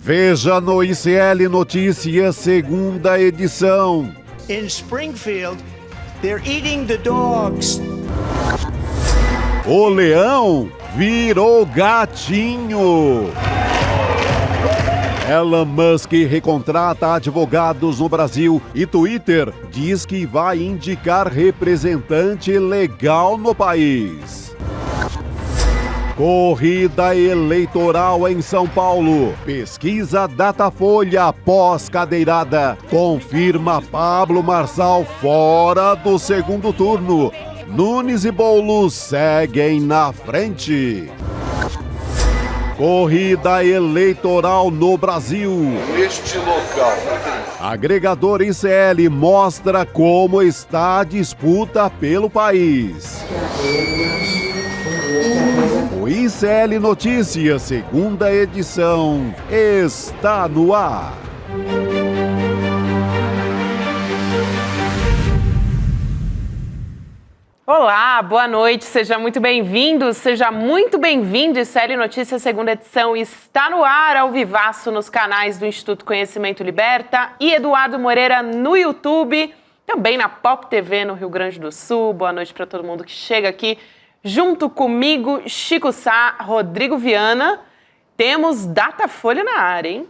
Veja no ICL Notícias, segunda edição. In Springfield, they're eating the dogs. O leão virou gatinho. Elon Musk recontrata advogados no Brasil e Twitter diz que vai indicar representante legal no país. Corrida eleitoral em São Paulo. Pesquisa Datafolha pós-cadeirada confirma Pablo Marçal fora do segundo turno. Nunes e Boulos seguem na frente. Corrida eleitoral no Brasil. Neste local. Agregador ICL mostra como está a disputa pelo país. O ICL Notícias, segunda edição, está no ar. Olá, boa noite, seja muito bem-vindo, seja muito bem-vindo. ICL Notícias, segunda edição, está no ar, ao vivaço, nos canais do Instituto Conhecimento Liberta e Eduardo Moreira no YouTube, também na Pop TV no Rio Grande do Sul. Boa noite para todo mundo que chega aqui. Junto comigo, Chico Sá, Rodrigo Viana, temos Datafolha na área, hein?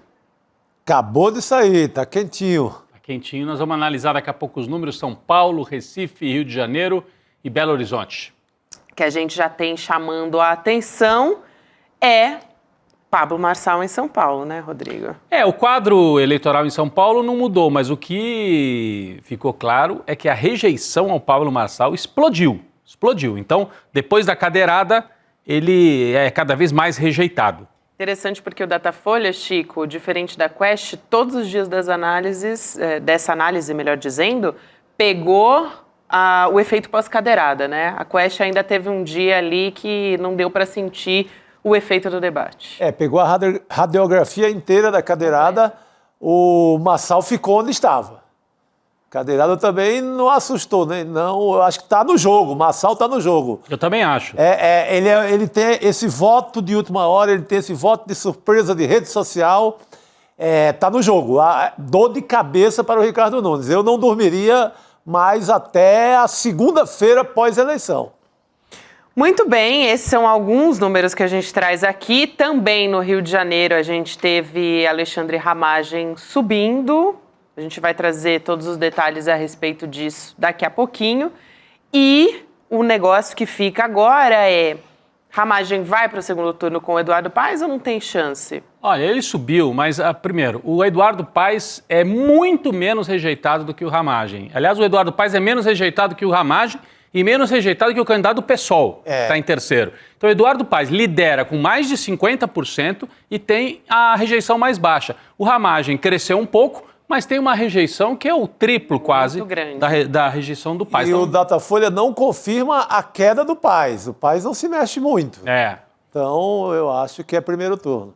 Acabou de sair, tá quentinho. Tá quentinho, nós vamos analisar daqui a pouco os números: São Paulo, Recife, Rio de Janeiro e Belo Horizonte. Que a gente já tem chamando a atenção é Pablo Marçal em São Paulo, né, Rodrigo? O quadro eleitoral em São Paulo não mudou, mas o que ficou claro é que a rejeição ao Pablo Marçal explodiu. Então, depois da cadeirada, ele é cada vez mais rejeitado. Interessante porque o Datafolha, Chico, diferente da Quest, todos os dias das análises, dessa análise, melhor dizendo, pegou o efeito pós-cadeirada, né? A Quest ainda teve um dia ali que não deu para sentir o efeito do debate. Pegou a radiografia inteira da cadeirada, o Marçal ficou onde estava. Cadeirada também não assustou, né? Não, eu acho que está no jogo, o Marçal está no jogo. Eu também acho. Ele tem esse voto de última hora, ele tem esse voto de surpresa de rede social, está no jogo. Dor de cabeça para o Ricardo Nunes. Eu não dormiria mais até a segunda-feira pós-eleição. Muito bem, esses são alguns números que a gente traz aqui. Também no Rio de Janeiro a gente teve Alexandre Ramagem subindo. A gente vai trazer todos os detalhes a respeito disso daqui a pouquinho. E o negócio que fica agora é: Ramagem vai para o segundo turno com o Eduardo Paes ou não tem chance? Olha, ele subiu, mas primeiro, o Eduardo Paes é muito menos rejeitado do que o Ramagem. Aliás, o Eduardo Paes é menos rejeitado que o Ramagem e menos rejeitado que o candidato do PSOL, que está em terceiro. Então, o Eduardo Paes lidera com mais de 50% e tem a rejeição mais baixa. O Ramagem cresceu um pouco, mas tem uma rejeição que é o triplo quase da rejeição do Paes. E o Datafolha não confirma a queda do Paes. O Paes não se mexe muito. Então, eu acho que é primeiro turno.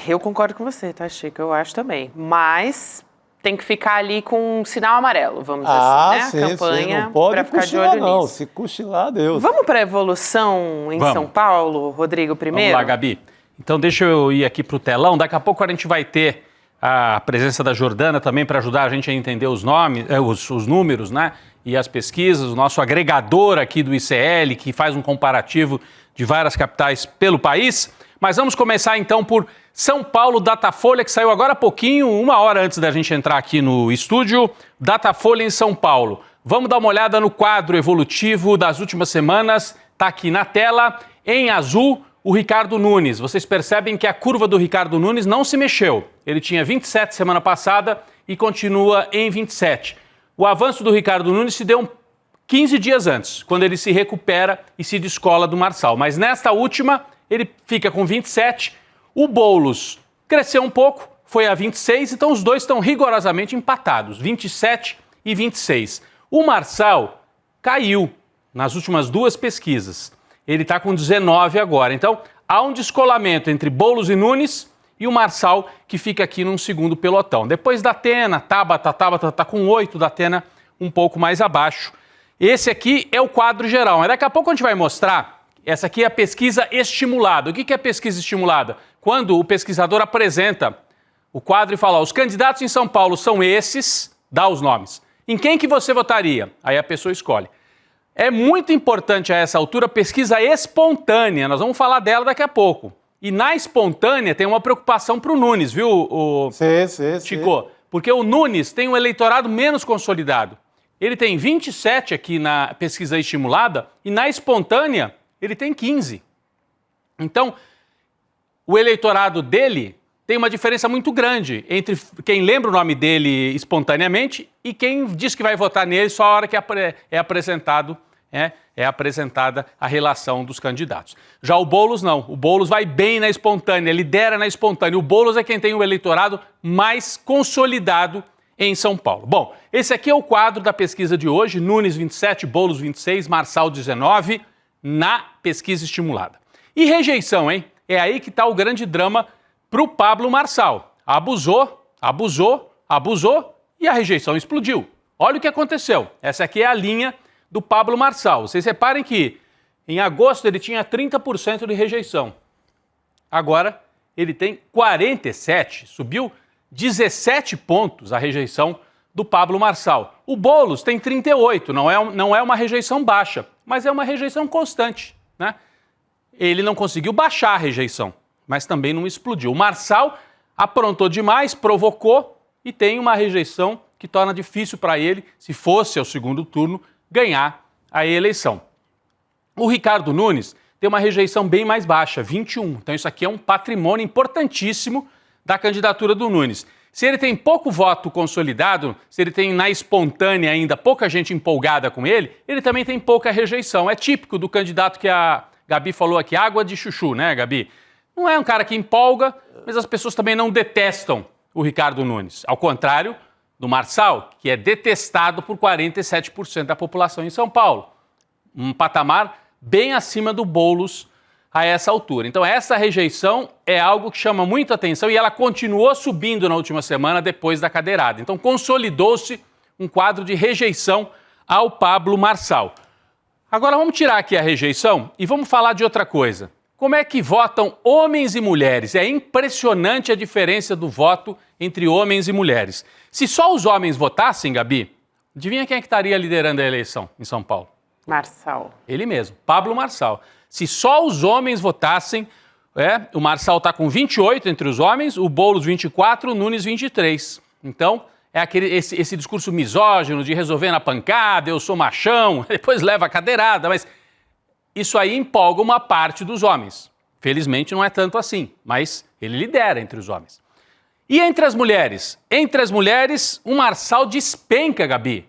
Eu concordo com você, tá, Chico? Eu acho também. Mas tem que ficar ali com um sinal amarelo, vamos dizer assim, né? Sim, a campanha, não pode pra ficar cochilar, de olho não. nisso. Se cochilar, Deus. Vamos para a evolução em São Paulo, Rodrigo, primeiro? Vamos lá, Gabi. Então, deixa eu ir aqui para o telão. Daqui a pouco a gente vai ter a presença da Jordana também para ajudar a gente a entender os números, né? E as pesquisas, o nosso agregador aqui do ICL, que faz um comparativo de várias capitais pelo país. Mas vamos começar então por São Paulo, Datafolha, que saiu agora há pouquinho, uma hora antes da gente entrar aqui no estúdio. Datafolha em São Paulo. Vamos dar uma olhada no quadro evolutivo das últimas semanas. Está aqui na tela, em azul, o Ricardo Nunes. Vocês percebem que a curva do Ricardo Nunes não se mexeu. Ele tinha 27 semana passada e continua em 27. O avanço do Ricardo Nunes se deu 15 dias antes, quando ele se recupera e se descola do Marçal. Mas nesta última, ele fica com 27. O Boulos cresceu um pouco, foi a 26, então os dois estão rigorosamente empatados, 27 e 26. O Marçal caiu nas últimas duas pesquisas. Ele está com 19 agora. Então, há um descolamento entre Boulos e Nunes e o Marçal, que fica aqui num segundo pelotão. Depois da Atena, Tabata está com 8, da Atena um pouco mais abaixo. Esse aqui é o quadro geral, mas daqui a pouco a gente vai mostrar Essa aqui é a pesquisa estimulada. O que é pesquisa estimulada? Quando o pesquisador apresenta o quadro e fala, os candidatos em São Paulo são esses, dá os nomes. Em quem que você votaria? Aí a pessoa escolhe. É muito importante a essa altura pesquisa espontânea, nós vamos falar dela daqui a pouco. E na espontânea tem uma preocupação para o Nunes, viu, Chico? Sim. Porque o Nunes tem um eleitorado menos consolidado. Ele tem 27 aqui na pesquisa estimulada e na espontânea ele tem 15. Então, o eleitorado dele tem uma diferença muito grande entre quem lembra o nome dele espontaneamente e quem diz que vai votar nele só a hora que é apresentada a relação dos candidatos. Já o Boulos não. O Boulos vai bem na espontânea, lidera na espontânea. O Boulos é quem tem o eleitorado mais consolidado em São Paulo. Bom, esse aqui é o quadro da pesquisa de hoje. Nunes 27, Boulos 26, Marçal 19, na pesquisa estimulada. E rejeição, hein? É aí que está o grande drama para o Pablo Marçal. Abusou e a rejeição explodiu. Olha o que aconteceu. Essa aqui é a linha do Pablo Marçal. Vocês reparem que em agosto ele tinha 30% de rejeição. Agora ele tem 47%, subiu 17 pontos a rejeição do Pablo Marçal. O Boulos tem 38%, não é uma rejeição baixa, mas é uma rejeição constante, né? Ele não conseguiu baixar a rejeição, mas também não explodiu. O Marçal aprontou demais, provocou e tem uma rejeição que torna difícil para ele, se fosse ao segundo turno, ganhar a eleição. O Ricardo Nunes tem uma rejeição bem mais baixa, 21%. Então isso aqui é um patrimônio importantíssimo da candidatura do Nunes. Se ele tem pouco voto consolidado, se ele tem na espontânea ainda pouca gente empolgada com ele também tem pouca rejeição. É típico do candidato que a Gabi falou aqui, água de chuchu, né, Gabi? Não é um cara que empolga, mas as pessoas também não detestam o Ricardo Nunes. Ao contrário do Marçal, que é detestado por 47% da população em São Paulo. Um patamar bem acima do Boulos a essa altura. Então essa rejeição é algo que chama muita atenção e ela continuou subindo na última semana depois da cadeirada. Então consolidou-se um quadro de rejeição ao Pablo Marçal. Agora vamos tirar aqui a rejeição e vamos falar de outra coisa. Como é que votam homens e mulheres? É impressionante a diferença do voto entre homens e mulheres. Se só os homens votassem, Gabi, adivinha quem é que estaria liderando a eleição em São Paulo? Marçal. Ele mesmo, Pablo Marçal. Se só os homens votassem, o Marçal está com 28 entre os homens, o Boulos 24, o Nunes 23. Então, é esse discurso misógino de resolver na pancada, eu sou machão, depois leva a cadeirada, mas isso aí empolga uma parte dos homens. Felizmente não é tanto assim, mas ele lidera entre os homens. E entre as mulheres? Entre as mulheres, o Marçal despenca, Gabi.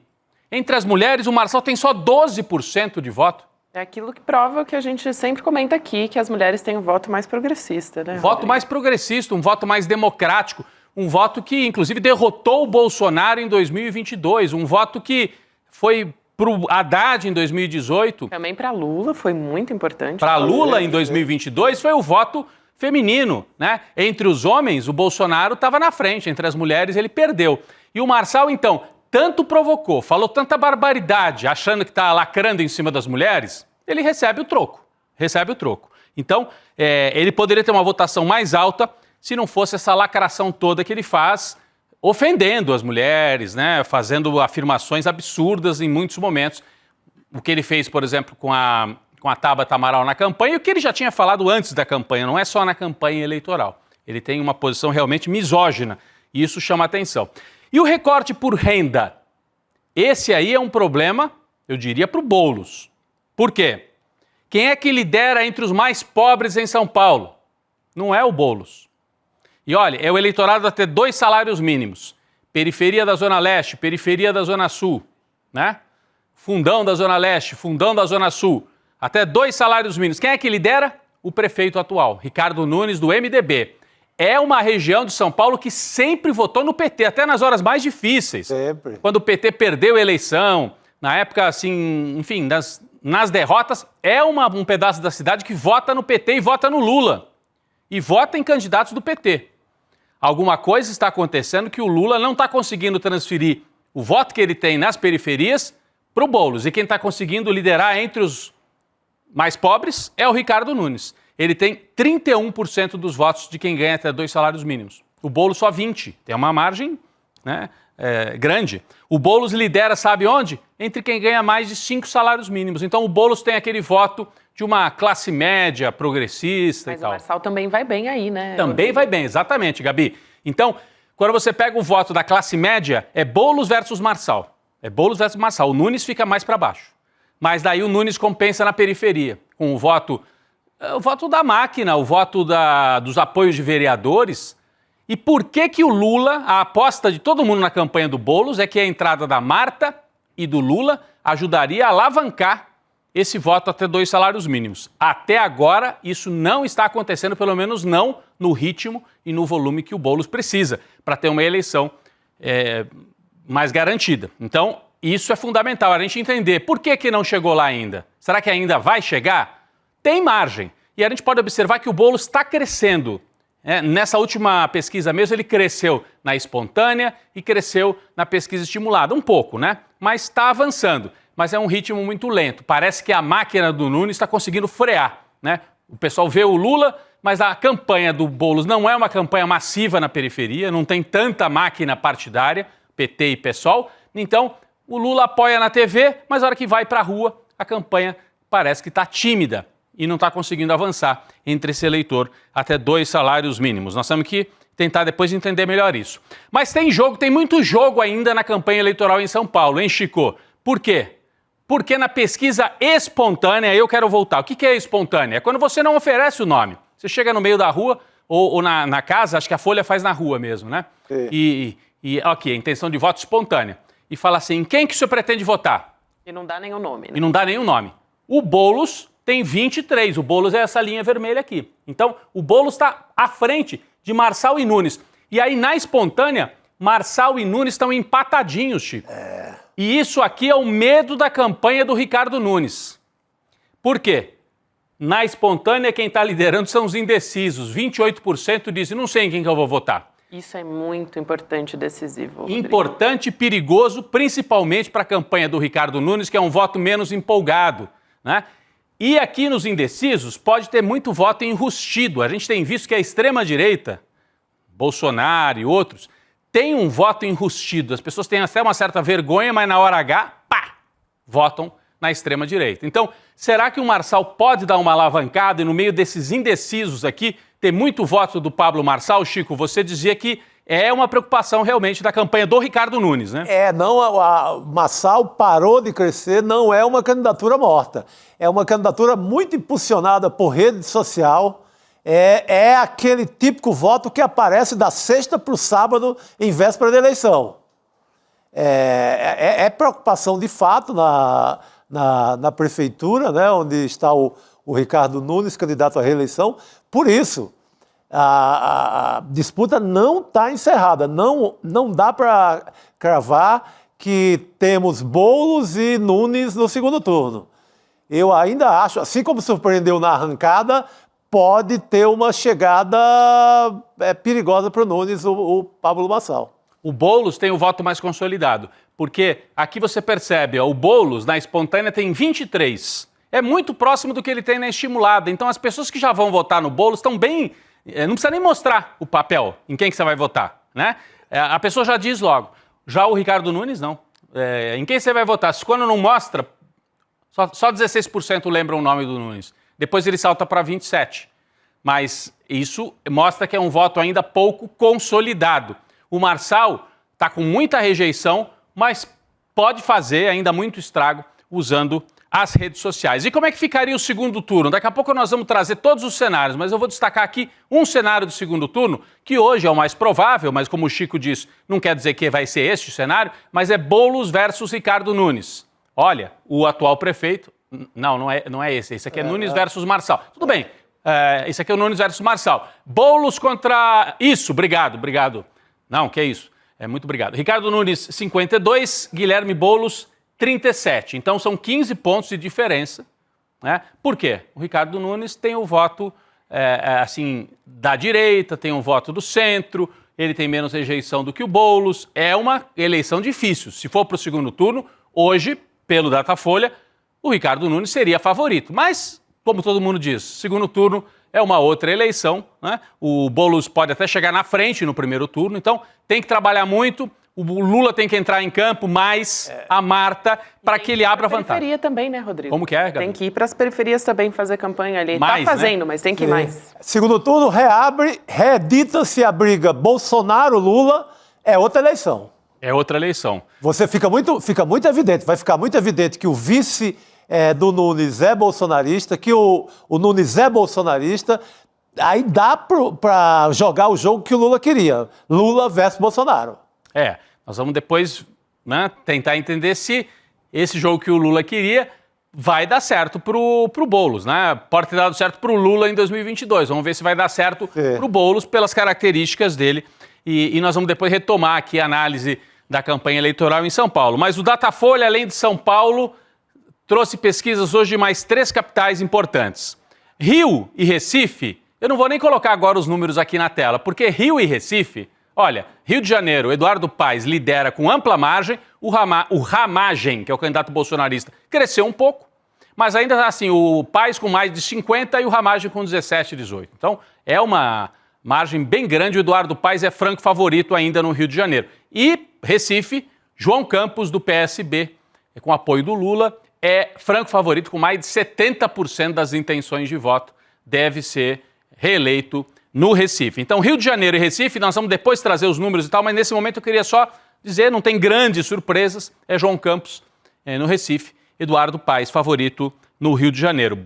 Entre as mulheres, o Marçal tem só 12% de voto. É aquilo que prova que a gente sempre comenta aqui, que as mulheres têm um voto mais progressista, né? Voto mais progressista, um voto mais democrático, um voto que, inclusive, derrotou o Bolsonaro em 2022, um voto que foi para o Haddad em 2018. Também para Lula foi muito importante. Para Lula em 2022 foi o voto feminino, né? Entre os homens, o Bolsonaro estava na frente, entre as mulheres ele perdeu. E o Marçal, então, tanto provocou, falou tanta barbaridade, achando que está lacrando em cima das mulheres, ele recebe o troco. Então, ele poderia ter uma votação mais alta se não fosse essa lacração toda que ele faz, ofendendo as mulheres, né, fazendo afirmações absurdas em muitos momentos. O que ele fez, por exemplo, com a Tabata Amaral na campanha, e o que ele já tinha falado antes da campanha, não é só na campanha eleitoral. Ele tem uma posição realmente misógina, e isso chama atenção. E o recorte por renda? Esse aí é um problema, eu diria, para o Boulos. Por quê? Quem é que lidera entre os mais pobres em São Paulo? Não é o Boulos. E olha, é o eleitorado até 2 salários mínimos. Periferia da Zona Leste, periferia da Zona Sul, né? Fundão da Zona Leste, fundão da Zona Sul. Até 2 salários mínimos. Quem é que lidera? O prefeito atual, Ricardo Nunes, do MDB. É uma região de São Paulo que sempre votou no PT, até nas horas mais difíceis. Sempre. Quando o PT perdeu a eleição, na época, assim, enfim, nas derrotas, é um pedaço da cidade que vota no PT e vota no Lula. E vota em candidatos do PT. Alguma coisa está acontecendo que o Lula não está conseguindo transferir o voto que ele tem nas periferias para o Boulos. E quem está conseguindo liderar entre os mais pobres é o Ricardo Nunes. Ele tem 31% dos votos de quem ganha até 2 salários mínimos. O Boulos só 20%. Tem uma margem, né, grande. O Boulos lidera, sabe onde? Entre quem ganha mais de 5 salários mínimos. Então o Boulos tem aquele voto de uma classe média, progressista e tal. Mas o Marçal também vai bem aí, né? Também vai bem, exatamente, Gabi. Então, quando você pega o voto da classe média, é Boulos versus Marçal. É Boulos versus Marçal. O Nunes fica mais para baixo. Mas daí o Nunes compensa na periferia, com o voto da máquina, o voto dos apoios de vereadores. E por que o Lula, a aposta de todo mundo na campanha do Boulos é que a entrada da Marta e do Lula ajudaria a alavancar esse voto até 2 salários mínimos. Até agora, isso não está acontecendo, pelo menos não no ritmo e no volume que o Boulos precisa para ter uma eleição mais garantida. Então, isso é fundamental, a gente entender por que não chegou lá ainda. Será que ainda vai chegar? Tem margem. E a gente pode observar que o Boulos está crescendo. Nessa última pesquisa mesmo, ele cresceu na espontânea e cresceu na pesquisa estimulada. Um pouco, né? Mas está avançando. Mas é um ritmo muito lento. Parece que a máquina do Nunes está conseguindo frear, né? O pessoal vê o Lula, mas a campanha do Boulos não é uma campanha massiva na periferia, não tem tanta máquina partidária, PT e PSOL. Então, o Lula apoia na TV, mas na hora que vai para a rua, a campanha parece que está tímida e não está conseguindo avançar entre esse eleitor até 2 salários mínimos. Nós temos que tentar depois entender melhor isso. Mas tem muito jogo ainda na campanha eleitoral em São Paulo, hein, Chico? Por quê? Porque na pesquisa espontânea, eu quero voltar. O que é espontânea? É quando você não oferece o nome. Você chega no meio da rua ou na casa, acho que a Folha faz na rua mesmo, né? É. E aqui, a intenção de voto espontânea. E fala assim, em quem que o senhor pretende votar? E não dá nenhum nome, né? E não dá nenhum nome. O Boulos tem 23, o Boulos é essa linha vermelha aqui. Então, o Boulos está à frente de Marçal e Nunes. E aí, na espontânea, Marçal e Nunes estão empatadinhos, Chico. E isso aqui é o medo da campanha do Ricardo Nunes. Por quê? Na espontânea, quem está liderando são os indecisos. 28% dizem, não sei em quem que eu vou votar. Isso é muito importante e decisivo, Rodrigo. Importante e perigoso, principalmente para a campanha do Ricardo Nunes, que é um voto menos empolgado, né? E aqui nos indecisos pode ter muito voto enrustido. A gente tem visto que a extrema-direita, Bolsonaro e outros, tem um voto enrustido. As pessoas têm até uma certa vergonha, mas na hora H, pá, votam na extrema-direita. Então, será que o Marçal pode dar uma alavancada e no meio desses indecisos aqui ter muito voto do Pablo Marçal? Chico, você dizia que é uma preocupação realmente da campanha do Ricardo Nunes, né? A Marçal parou de crescer, não é uma candidatura morta. É uma candidatura muito impulsionada por rede social. É aquele típico voto que aparece da sexta para o sábado em véspera da eleição. É preocupação de fato na prefeitura, né, onde está o Ricardo Nunes, candidato à reeleição. Por isso, a disputa não está encerrada. Não dá para cravar que temos Boulos e Nunes no segundo turno. Eu ainda acho, assim como surpreendeu na arrancada, pode ter uma chegada perigosa para o Nunes, o Pablo Marçal. O Boulos tem o voto mais consolidado, porque aqui você percebe, o Boulos na espontânea tem 23. É muito próximo do que ele tem na estimulada. Então as pessoas que já vão votar no Boulos estão bem... Não precisa nem mostrar o papel em quem que você vai votar, né? A pessoa já diz logo. Já o Ricardo Nunes, não. Em quem você vai votar? Se quando não mostra, só 16% lembram o nome do Nunes. Depois ele salta para 27%. Mas isso mostra que é um voto ainda pouco consolidado. O Marçal está com muita rejeição, mas pode fazer ainda muito estrago usando as redes sociais. E como é que ficaria o segundo turno? Daqui a pouco nós vamos trazer todos os cenários, mas eu vou destacar aqui um cenário do segundo turno, que hoje é o mais provável, mas como o Chico disse, não quer dizer que vai ser este o cenário, mas é Boulos versus Ricardo Nunes. Olha, o atual prefeito... Não é esse. Esse aqui é Nunes versus Marçal. Tudo bem, esse aqui é o Nunes versus Marçal. Boulos contra... Isso, obrigado. Não, que é isso. Muito obrigado. Ricardo Nunes, 52, Guilherme Boulos, 37. Então, são 15 pontos de diferença, né? Por quê? O Ricardo Nunes tem o voto, da direita, tem um voto do centro, ele tem menos rejeição do que o Boulos. É uma eleição difícil. Se for para o segundo turno, hoje, pelo Datafolha, o Ricardo Nunes seria favorito. Mas como todo mundo diz, segundo turno é uma outra eleição, né? O Boulos pode até chegar na frente no primeiro turno, então tem que trabalhar muito. O Lula tem que entrar em campo, mais a Marta, para que ele abra vantagem. Periferia também, né, Rodrigo? Como que é, Gabi? Tem que ir para as periferias também fazer campanha ali. Mais, tá fazendo, né? mas tem que ir mais. Segundo turno, reedita-se a briga Bolsonaro-Lula, é outra eleição. É outra eleição. Você fica muito evidente, vai ficar muito evidente que o vice do Nunes é bolsonarista, que o Nunes é bolsonarista, aí dá para jogar o jogo que o Lula queria, Lula versus Bolsonaro. Nós vamos depois, né, tentar entender se esse jogo que o Lula queria vai dar certo pro Boulos, né? Pode ter dado certo pro Lula em 2022. Vamos ver se vai dar certo pro Boulos pelas características dele. E nós vamos depois retomar aqui a análise da campanha eleitoral em São Paulo. Mas o Datafolha, além de São Paulo, trouxe pesquisas hoje de mais 3 capitais importantes. Rio e Recife, eu não vou nem colocar agora os números aqui na tela, porque Rio e Recife, olha, Rio de Janeiro, Eduardo Paes lidera com ampla margem, o Ramagem, que é o candidato bolsonarista, cresceu um pouco, mas ainda assim, o Paes com mais de 50 e o Ramagem com 17, 18. Então, é uma margem bem grande, o Eduardo Paes é franco favorito ainda no Rio de Janeiro. E Recife, João Campos, do PSB, com apoio do Lula, é franco favorito com mais de 70% das intenções de voto, deve ser reeleito no Recife. Então, Rio de Janeiro e Recife, nós vamos depois trazer os números e tal, mas nesse momento eu queria só dizer, não tem grandes surpresas, é João Campos no Recife, Eduardo Paes, favorito no Rio de Janeiro.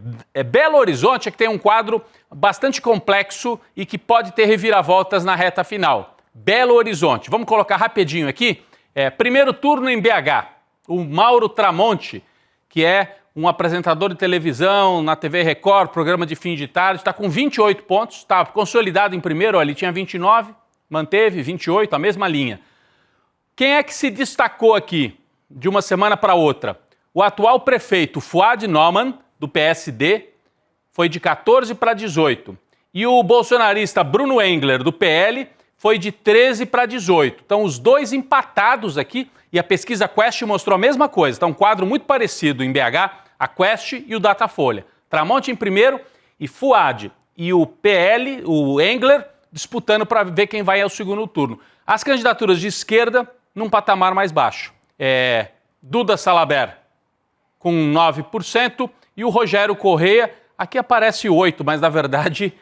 Belo Horizonte é que tem um quadro bastante complexo e que pode ter reviravoltas na reta final. Belo Horizonte, vamos colocar rapidinho aqui, primeiro turno em BH, o Mauro Tramonte, que é um apresentador de televisão na TV Record, programa de fim de tarde, está com 28 pontos, está consolidado em primeiro, ele tinha 29, manteve 28, a mesma linha. Quem é que se destacou aqui de uma semana para outra? O atual prefeito Fuad Noman, do PSD, foi de 14 para 18. E o bolsonarista Bruno Engler, do PL, foi de 13 para 18. Então, os dois empatados aqui, e a pesquisa Quest mostrou a mesma coisa. Então, um quadro muito parecido em BH, a Quest e o Datafolha. Tramonte em primeiro e Fuad e o PL, o Engler, disputando para ver quem vai ao segundo turno. As candidaturas de esquerda num patamar mais baixo. Duda Salabert com 9% e o Rogério Correia, aqui aparece 8%, mas na verdade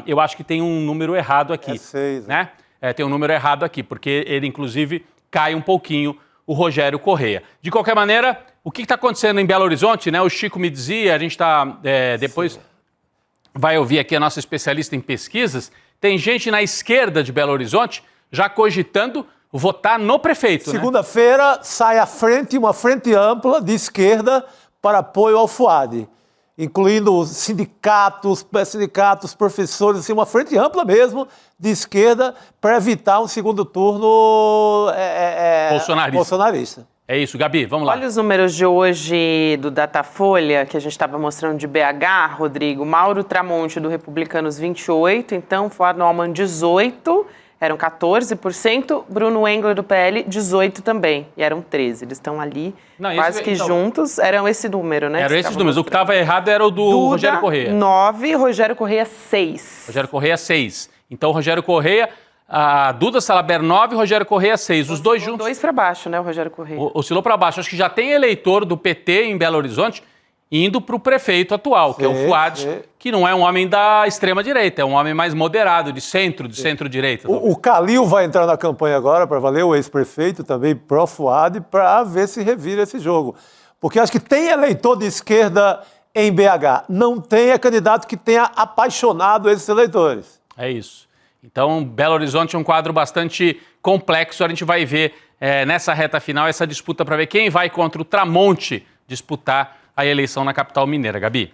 eu acho que tem um número errado aqui. 6, né? Tem um número errado aqui, porque ele inclusive cai um pouquinho, o Rogério Correia. De qualquer maneira, o que está acontecendo em Belo Horizonte, né? O Chico me dizia, a gente está depois vai ouvir aqui a nossa especialista em pesquisas, tem gente na esquerda de Belo Horizonte já cogitando votar no prefeito. Segunda-feira sai à frente uma frente ampla de esquerda para apoio ao Fuad, incluindo sindicatos, professores, assim, uma frente ampla mesmo de esquerda para evitar um segundo turno bolsonarista. É isso, Gabi, vamos lá. Olha os números de hoje do Datafolha, que a gente estava mostrando de BH, Rodrigo. Mauro Tramonte, do Republicanos, 28%, então Fuad Noman, 18%, eram 14%, Bruno Engler, do PL, 18% também, e eram 13%. Eles estão ali quase que juntos, eram esse número, né? Eram esses números, o que estava errado era o do Duda, Rogério Correia. 9%, Rogério Correia, 6%. Rogério Correia, 6%. Então, Rogério Correia, a Duda Salabert, 9%, Rogério Correia, 6%. Os dois juntos. 2 para baixo, né, o Rogério Correia? Oscilou para baixo. Acho que já tem eleitor do PT em Belo Horizonte indo para o prefeito atual, que é o Fuad, que não é um homem da extrema-direita, é um homem mais moderado, de centro-direita. O Calil vai entrar na campanha agora para valer, o ex-prefeito também pró-Fuad, para ver se revira esse jogo. Porque acho que tem eleitor de esquerda em BH, não tem candidato que tenha apaixonado esses eleitores. É isso. Então, Belo Horizonte é um quadro bastante complexo, a gente vai ver nessa reta final essa disputa para ver quem vai contra o Tramonte disputar a eleição na capital mineira. Gabi.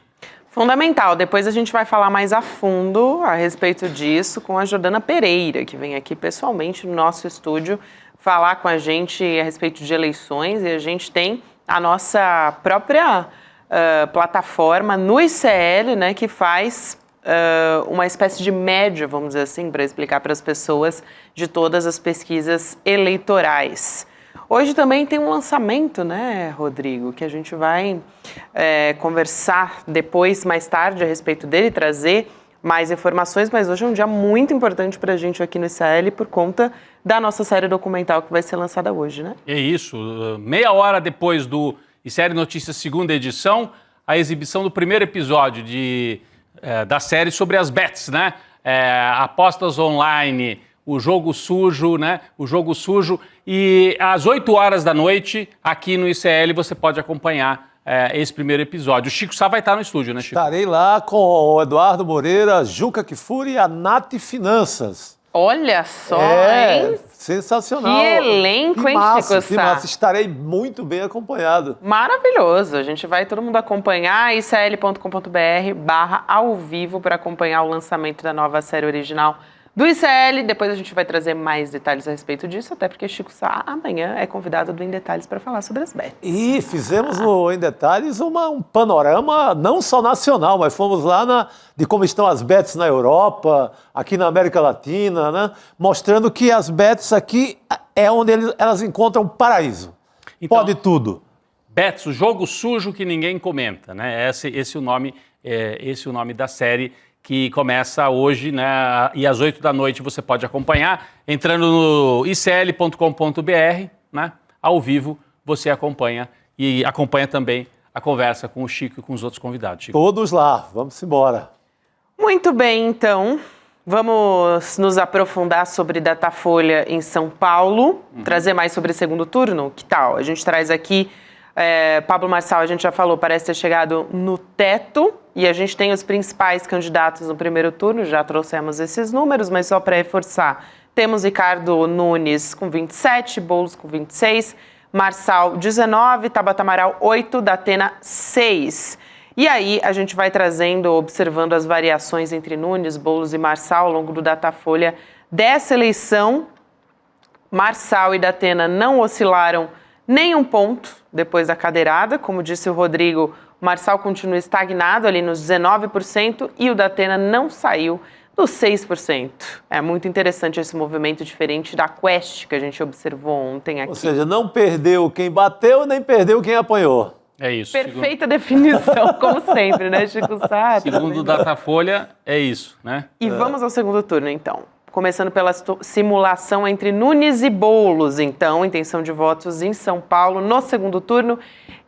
Fundamental. Depois a gente vai falar mais a fundo a respeito disso com a Jordana Pereira, que vem aqui pessoalmente no nosso estúdio falar com a gente a respeito de eleições. E a gente tem a nossa própria plataforma no ICL, né, que faz uma espécie de média, vamos dizer assim, para explicar para as pessoas de todas as pesquisas eleitorais. Hoje também tem um lançamento, né, Rodrigo, que a gente vai conversar depois, mais tarde, a respeito dele, trazer mais informações, mas hoje é um dia muito importante para a gente aqui no ICL por conta da nossa série documental que vai ser lançada hoje, né? É isso, meia hora depois do ICL Notícias segunda edição, a exibição do primeiro episódio da série sobre as bets, né? Apostas online, o jogo sujo, né? O jogo sujo. E às 8 horas da noite, aqui no ICL, você pode acompanhar esse primeiro episódio. O Chico Sá vai estar no estúdio, né, Chico? Estarei lá com o Eduardo Moreira, Juca Kfouri e a Nath Finanças. Olha só, hein? Sensacional. Que elenco, hein, Chico Que Sá? massa. Estarei muito bem acompanhado. Maravilhoso. A gente vai todo mundo acompanhar icl.com.br/ao vivo para acompanhar o lançamento da nova série original do ICL. Depois a gente vai trazer mais detalhes a respeito disso, até porque Chico Sá amanhã é convidado do Em Detalhes para falar sobre as bets. E fizemos no Em Detalhes um panorama não só nacional, mas fomos lá de como estão as bets na Europa, aqui na América Latina, né? Mostrando que as bets aqui é onde elas encontram paraíso. Então, Pode tudo. Bets, o jogo sujo que ninguém comenta, né? Esse é o nome da série que começa hoje, né? E às 8 da noite você pode acompanhar entrando no icl.com.br, né? Ao vivo você acompanha e acompanha também a conversa com o Chico e com os outros convidados. Chico. Todos lá, vamos embora. Muito bem, então. Vamos nos aprofundar sobre Datafolha em São Paulo, trazer mais sobre o segundo turno? Que tal? A gente traz aqui, Pablo Marçal, a gente já falou, parece ter chegado no teto, e a gente tem os principais candidatos no primeiro turno, já trouxemos esses números, mas só para reforçar, temos Ricardo Nunes com 27, Boulos com 26, Marçal 19, Tabata Amaral 8, Datena 6. E aí a gente vai trazendo, observando as variações entre Nunes, Boulos e Marçal ao longo do Datafolha dessa eleição. Marçal e Datena não oscilaram nem um ponto depois da cadeirada. Como disse o Rodrigo, o Marçal continua estagnado ali nos 19% e o Datena não saiu dos 6%. É muito interessante esse movimento diferente da Quest que a gente observou ontem aqui. Ou seja, não perdeu quem bateu, nem perdeu quem apanhou. É isso. Perfeita definição, como sempre, né, Chico Sá? Segundo o Datafolha, é isso, né? E vamos ao segundo turno, então. Começando pela simulação entre Nunes e Boulos, então, intenção de votos em São Paulo no segundo turno.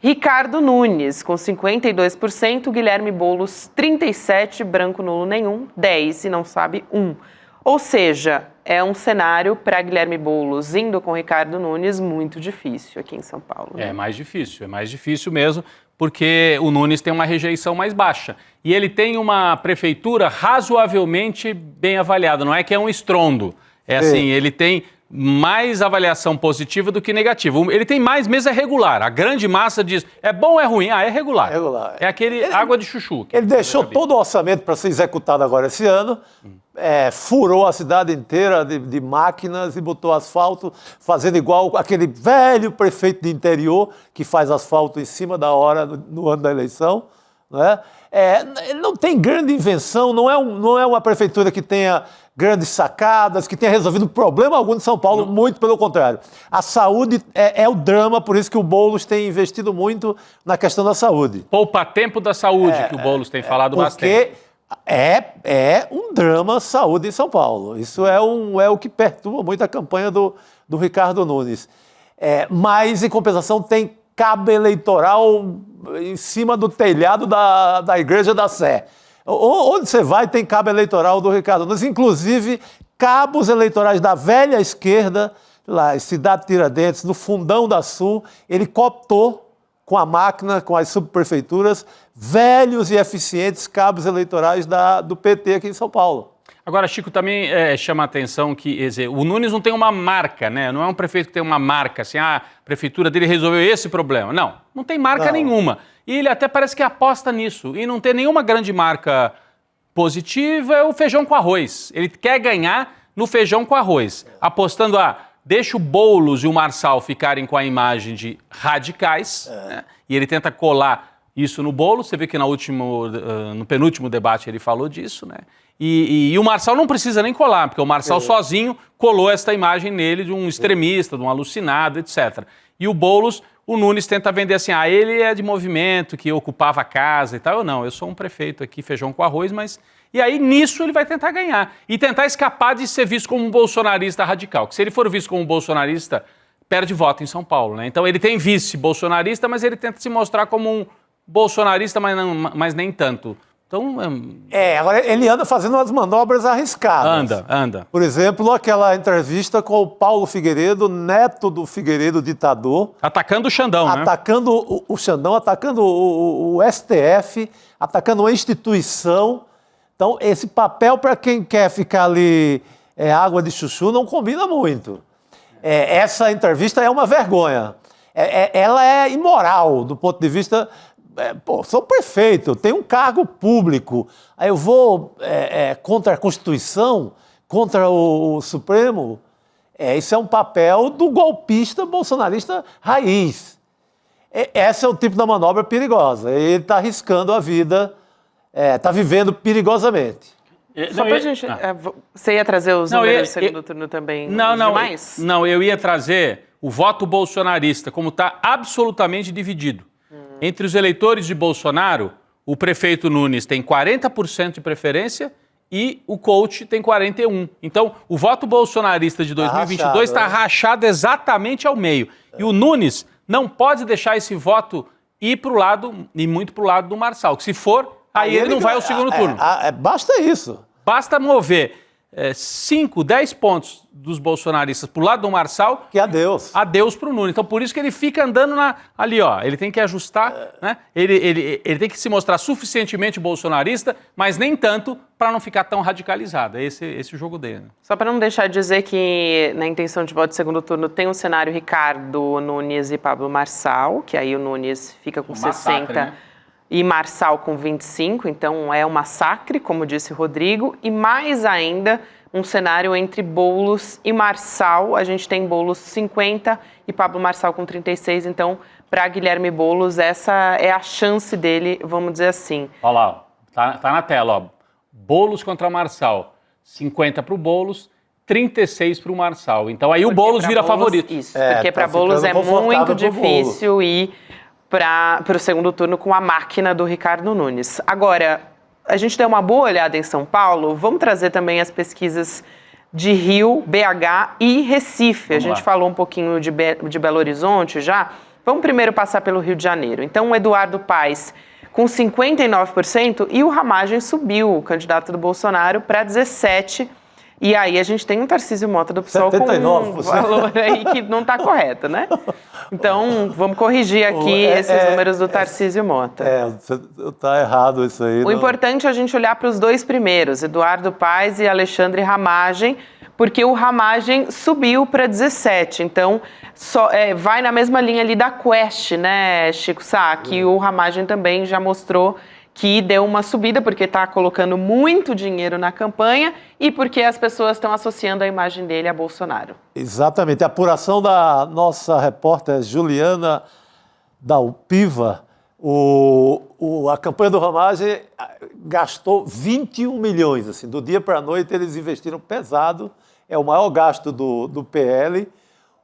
Ricardo Nunes, com 52%, Guilherme Boulos, 37%, branco nulo nenhum, 10% e não sabe 1%. Ou seja, é um cenário para Guilherme Boulos indo com Ricardo Nunes muito difícil aqui em São Paulo. Né? É mais difícil mesmo, porque o Nunes tem uma rejeição mais baixa. E ele tem uma prefeitura razoavelmente bem avaliada, não é que é um estrondo. É assim, ele tem mais avaliação positiva do que negativa. Ele tem mais mesmo, é regular. A grande massa diz, é bom ou é ruim? Ah, é regular. Regular. É aquele água de chuchu. Ele deixou todo o orçamento para ser executado agora esse ano, furou a cidade inteira de máquinas e botou asfalto, fazendo igual aquele velho prefeito de interior que faz asfalto em cima da hora no ano da eleição. Né? Ele não tem grande invenção, não é uma prefeitura que tenha grandes sacadas, que tenha resolvido problema algum de São Paulo, muito pelo contrário. A saúde é o drama, por isso que o Boulos tem investido muito na questão da saúde. Poupa tempo da saúde, que o Boulos tem falado bastante. Porque é um drama saúde em São Paulo. Isso é o que perturba muito a campanha do Ricardo Nunes. Mas, em compensação, tem cabo eleitoral em cima do telhado da Igreja da Sé. Onde você vai tem cabo eleitoral do Ricardo Nunes, inclusive cabos eleitorais da velha esquerda, lá em Cidade Tiradentes, no fundão da Sul, ele cooptou com a máquina, com as subprefeituras, velhos e eficientes cabos eleitorais do PT aqui em São Paulo. Agora, Chico, também chama a atenção que o Nunes não tem uma marca, né? Não é um prefeito que tem uma marca, assim, a prefeitura dele resolveu esse problema. Não tem marca nenhuma. E ele até parece que aposta nisso. E não ter nenhuma grande marca positiva é o feijão com arroz. Ele quer ganhar no feijão com arroz, apostando deixa o Boulos e o Marçal ficarem com a imagem de radicais, né? E ele tenta colar isso no Boulos. Você vê que no penúltimo debate ele falou disso, né? E o Marçal não precisa nem colar, porque o Marçal sozinho colou esta imagem nele de um extremista, de um alucinado, etc. E o Boulos, o Nunes tenta vender assim, ele é de movimento, que ocupava a casa e tal. Eu não, eu sou um prefeito aqui, feijão com arroz, mas... E aí, nisso, ele vai tentar ganhar. E tentar escapar de ser visto como um bolsonarista radical. Que se ele for visto como um bolsonarista, perde voto em São Paulo, né? Então, ele tem vice bolsonarista, mas ele tenta se mostrar como um bolsonarista, mas nem tanto. Então... Agora ele anda fazendo umas manobras arriscadas. Anda. Por exemplo, aquela entrevista com o Paulo Figueiredo, neto do Figueiredo ditador. Atacando o Xandão, né? Atacando o Xandão, atacando o STF, atacando uma instituição. Então, esse papel, para quem quer ficar ali água de chuchu, não combina muito. Essa entrevista é uma vergonha. Ela é imoral do ponto de vista... sou prefeito, tenho um cargo público, aí eu vou contra a Constituição, contra o Supremo. Isso é um papel do golpista bolsonarista raiz. Esse é o tipo da manobra perigosa. Ele está arriscando a vida, está vivendo perigosamente. Só pra gente... Você ia trazer os números do segundo turno também? Não, eu ia trazer o voto bolsonarista, como está absolutamente dividido. Entre os eleitores de Bolsonaro, o prefeito Nunes tem 40% de preferência e o coach tem 41%. Então, o voto bolsonarista de 2022 está rachado exatamente ao meio. E o Nunes não pode deixar esse voto ir para o lado, e muito para o lado do Marçal. Que se for, aí ele não vai ao segundo turno. Basta isso. Basta mover 5, 10 pontos dos bolsonaristas pro lado do Marçal. Que adeus. Adeus pro Nunes. Então, por isso que ele fica andando ali, ó. Ele tem que ajustar, né? Ele tem que se mostrar suficientemente bolsonarista, mas nem tanto para não ficar tão radicalizado. É esse o jogo dele. Né? Só para não deixar de dizer que na intenção de voto de segundo turno tem o cenário Ricardo Nunes e Pablo Marçal, que aí o Nunes fica com 60... né? E Marçal com 25, então é um massacre, como disse o Rodrigo, e mais ainda um cenário entre Boulos e Marçal. A gente tem Boulos 50 e Pablo Marçal com 36, então para Guilherme Boulos essa é a chance dele, vamos dizer assim. Olha lá, tá na tela, ó. Boulos contra Marçal, 50 para o Boulos, 36 para o Marçal. Então aí o Boulos vira favorito. Isso, porque para Boulos é muito difícil ir para o segundo turno com a máquina do Ricardo Nunes. Agora, a gente deu uma boa olhada em São Paulo, vamos trazer também as pesquisas de Rio, BH e Recife. A gente falou um pouquinho de Belo Horizonte já. Vamos primeiro passar pelo Rio de Janeiro. Então, o Eduardo Paes com 59% e o Ramagem subiu, o candidato do Bolsonaro, para 17%. E aí a gente tem um Tarcísio Mota do PSOL 79%. Com um valor aí que não está correto, né? Então, vamos corrigir aqui esses números do Tarcísio Mota. Está errado isso aí. O importante é a gente olhar para os dois primeiros, Eduardo Paes e Alexandre Ramagem, porque o Ramagem subiu para 17%. Então, vai na mesma linha ali da Quest, né, Chico Sá? Que o Ramagem também já mostrou que deu uma subida porque está colocando muito dinheiro na campanha e porque as pessoas estão associando a imagem dele a Bolsonaro. Exatamente. A apuração da nossa repórter Juliana Dalpiva, a campanha do Ramagem gastou 21 milhões. Assim, do dia para a noite eles investiram pesado, é o maior gasto do PL.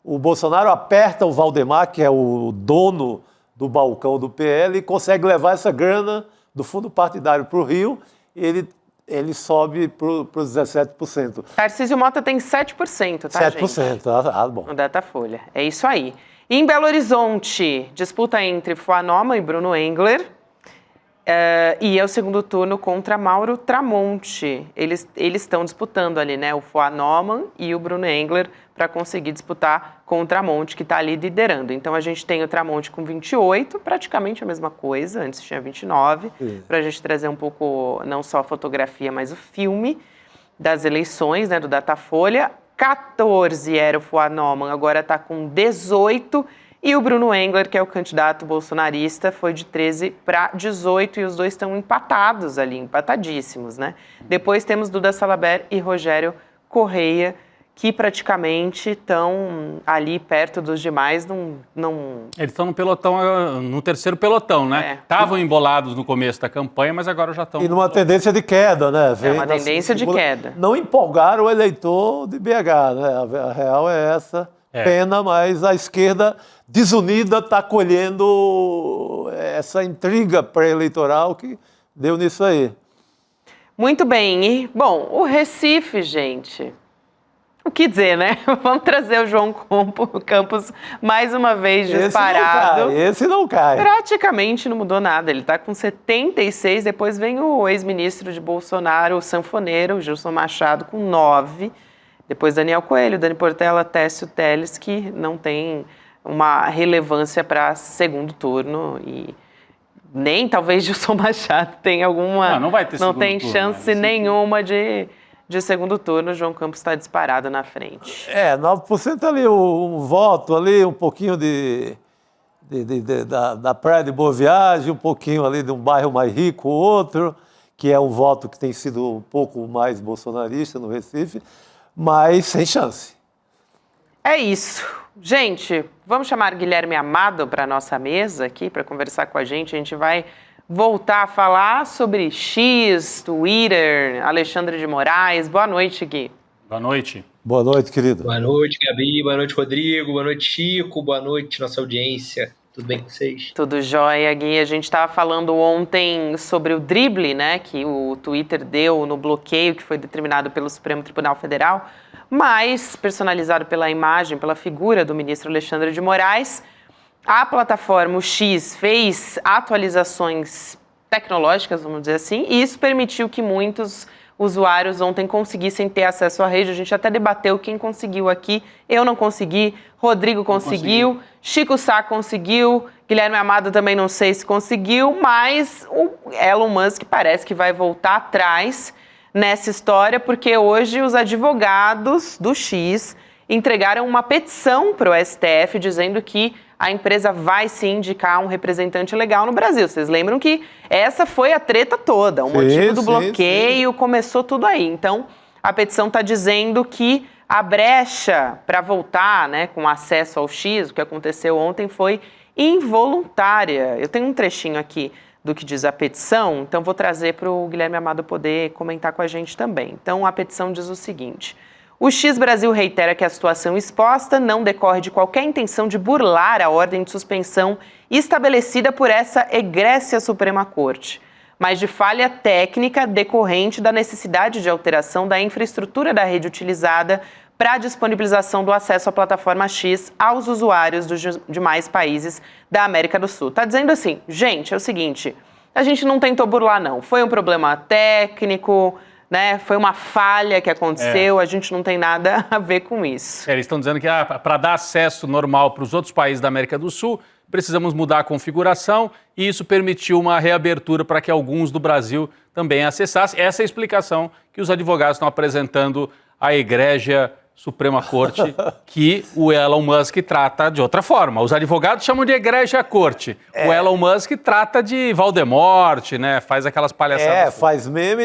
O Bolsonaro aperta o Valdemar, que é o dono do balcão do PL, e consegue levar essa grana do fundo partidário para o Rio, ele sobe para os 17%. Tarcísio Mota tem 7%, tá, 7%, gente? Bom. No Datafolha. É isso aí. E em Belo Horizonte, disputa entre Fuad Noman e Bruno Engler. E é o segundo turno contra Mauro Tramonte. Eles estão disputando ali, né? O Fuad Noman e o Bruno Engler para conseguir disputar com o Tramonte, que está ali liderando. Então, a gente tem o Tramonte com 28, praticamente a mesma coisa. Antes tinha 29, para a gente trazer um pouco, não só a fotografia, mas o filme das eleições, né? Do Datafolha. 14 era o Fuad Noman, agora está com 18. E o Bruno Engler, que é o candidato bolsonarista, foi de 13 para 18 e os dois estão empatados ali, empatadíssimos, né? Depois temos Duda Salabert e Rogério Correia, que praticamente estão ali perto dos demais, não... Eles estão no pelotão, no terceiro pelotão, né? Estavam embolados no começo da campanha, mas agora já estão... E numa tendência de queda, né? uma tendência de queda. Não empolgaram o eleitor de BH, né? A real é essa. Pena, mas a esquerda desunida está colhendo essa intriga pré-eleitoral que deu nisso aí. Muito bem. E, bom, o Recife, gente... O que dizer, né? Vamos trazer o João Campos mais uma vez disparado. Esse não cai. Praticamente não mudou nada. Ele está com 76, depois vem o ex-ministro de Bolsonaro, o sanfoneiro, o Gilson Machado, com 9. Depois Daniel Coelho, Dani Portela, Técio Teles, que não tem uma relevância para segundo turno e nem talvez Gilson Machado tenha alguma... Não vai ter segundo turno. Não tem chance nenhuma de segundo turno. O João Campos está disparado na frente. 9% ali, um voto ali, um pouquinho da praia de Boa Viagem, um pouquinho ali de um bairro mais rico, outro, que é um voto que tem sido um pouco mais bolsonarista no Recife, mas sem chance. É isso. Gente, vamos chamar Guilherme Amado para a nossa mesa aqui, para conversar com a gente. A gente vai voltar a falar sobre X, Twitter, Alexandre de Moraes. Boa noite, Gui. Boa noite. Boa noite, querido. Boa noite, Gabi. Boa noite, Rodrigo. Boa noite, Chico. Boa noite, nossa audiência. Tudo bem com vocês? Tudo jóia, Gui. A gente estava falando ontem sobre o drible, né, que o Twitter deu no bloqueio que foi determinado pelo Supremo Tribunal Federal, mas personalizado pela imagem, pela figura do ministro Alexandre de Moraes. A plataforma X fez atualizações tecnológicas, vamos dizer assim, e isso permitiu que muitos usuários ontem conseguissem ter acesso à rede. A gente até debateu quem conseguiu aqui. Eu não consegui, Rodrigo conseguiu, Chico Sá conseguiu, Guilherme Amado também não sei se conseguiu, mas o Elon Musk parece que vai voltar atrás nessa história, porque hoje os advogados do X entregaram uma petição para o STF dizendo que a empresa vai se indicar um representante legal no Brasil. Vocês lembram que essa foi a treta toda, o motivo do bloqueio, começou tudo aí. Então, a petição está dizendo que a brecha para voltar, né, com acesso ao X, o que aconteceu ontem, foi involuntária. Eu tenho um trechinho aqui do que diz a petição, então vou trazer para o Guilherme Amado poder comentar com a gente também. Então, a petição diz o seguinte: o X Brasil reitera que a situação exposta não decorre de qualquer intenção de burlar a ordem de suspensão estabelecida por essa egrécia Suprema Corte, mas de falha técnica decorrente da necessidade de alteração da infraestrutura da rede utilizada para a disponibilização do acesso à plataforma X aos usuários dos demais países da América do Sul. Tá dizendo assim, gente, é o seguinte, a gente não tentou burlar não, foi um problema técnico, né? Foi uma falha que aconteceu, a gente não tem nada a ver com isso. Eles estão dizendo que para dar acesso normal para os outros países da América do Sul, precisamos mudar a configuração e isso permitiu uma reabertura para que alguns do Brasil também acessassem. Essa é a explicação que os advogados estão apresentando à egrégia Suprema Corte, que o Elon Musk trata de outra forma. Os advogados chamam de egrégia corte. O Elon Musk trata de Voldemort, né? Faz aquelas palhaçadas. Faz meme.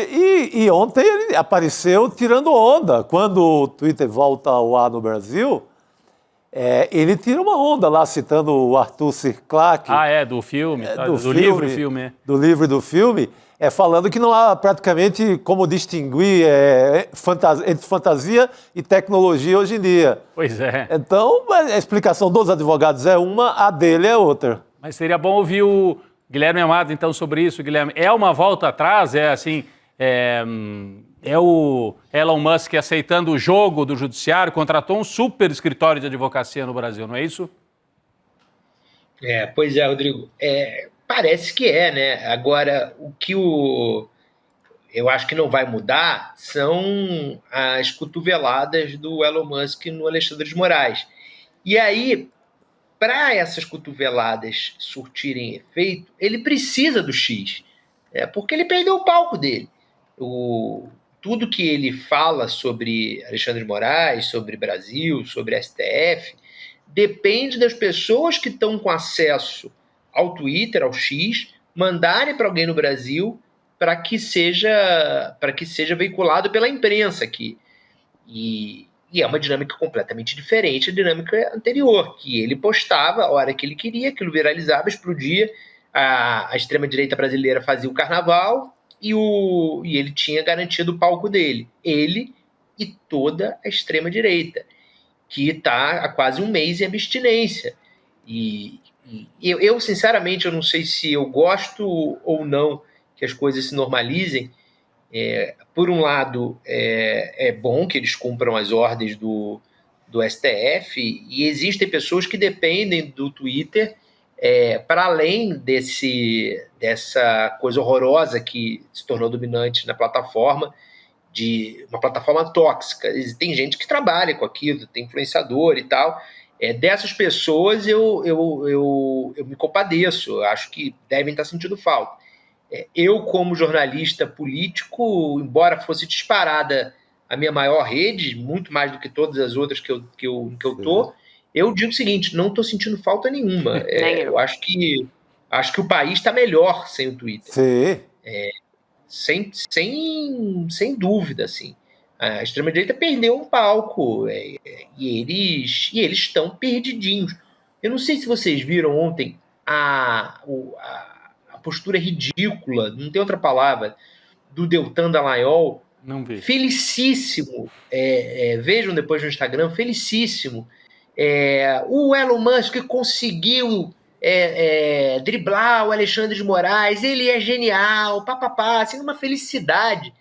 E ontem ele apareceu tirando onda. Quando o Twitter volta ao ar no Brasil, ele tira uma onda lá, citando o Arthur C. Clarke. Do filme, do livro e filme. Do livro e do filme. Falando que não há praticamente como distinguir entre fantasia e tecnologia hoje em dia. Pois é. Então, a explicação dos advogados é uma, a dele é outra. Mas seria bom ouvir o Guilherme Amado, então, sobre isso. Guilherme, é uma volta atrás? É o Elon Musk aceitando o jogo do judiciário? Contratou um super escritório de advocacia no Brasil, não é isso? Pois é, Rodrigo. Parece que né? Agora, o que eu acho que não vai mudar são as cotoveladas do Elon Musk no Alexandre de Moraes. E aí, para essas cotoveladas surtirem efeito, ele precisa do X, porque ele perdeu o palco dele. Tudo que ele fala sobre Alexandre de Moraes, sobre Brasil, sobre STF, depende das pessoas que estão com acesso ao Twitter, ao X, mandarem para alguém no Brasil para que seja veiculado pela imprensa aqui. E E é uma dinâmica completamente diferente da dinâmica anterior, que ele postava a hora que ele queria, aquilo viralizava, explodia, a extrema-direita brasileira fazia o carnaval e ele tinha garantido o palco dele. Ele e toda a extrema-direita, que está há quase um mês em abstinência. E eu, sinceramente, eu não sei se eu gosto ou não que as coisas se normalizem. Por um lado, é bom que eles cumpram as ordens do STF, e existem pessoas que dependem do Twitter para além dessa coisa horrorosa que se tornou dominante na plataforma, de uma plataforma tóxica. Tem gente que trabalha com aquilo, tem influenciador e tal. Dessas pessoas eu me compadeço, eu acho que devem estar sentindo falta. Eu, como jornalista político, embora fosse disparada a minha maior rede, muito mais do que todas as outras que eu tô, eu digo o seguinte: não estou sentindo falta nenhuma. Eu acho que o país está melhor sem o Twitter. Sim. Sem dúvida, assim. A extrema-direita perdeu um palco e eles estão perdidinhos. Eu não sei se vocês viram ontem a postura ridícula, não tem outra palavra, do Deltan Dallagnol. Não vi. Felicíssimo. Vejam depois no Instagram, felicíssimo. O Elon Musk conseguiu driblar o Alexandre de Moraes, ele é genial, papapá, assim, uma felicidade.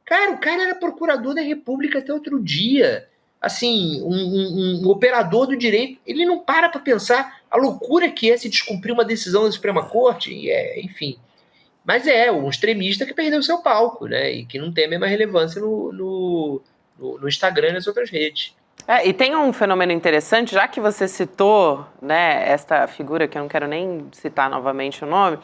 Cara, o cara era procurador da República até outro dia. Assim, um operador do direito, ele não para pensar a loucura que é se descumprir uma decisão da Suprema Corte, enfim. Mas um extremista que perdeu seu palco, né? E que não tem a mesma relevância no Instagram e nas outras redes. E tem um fenômeno interessante, já que você citou, né, esta figura, que eu não quero nem citar novamente o nome,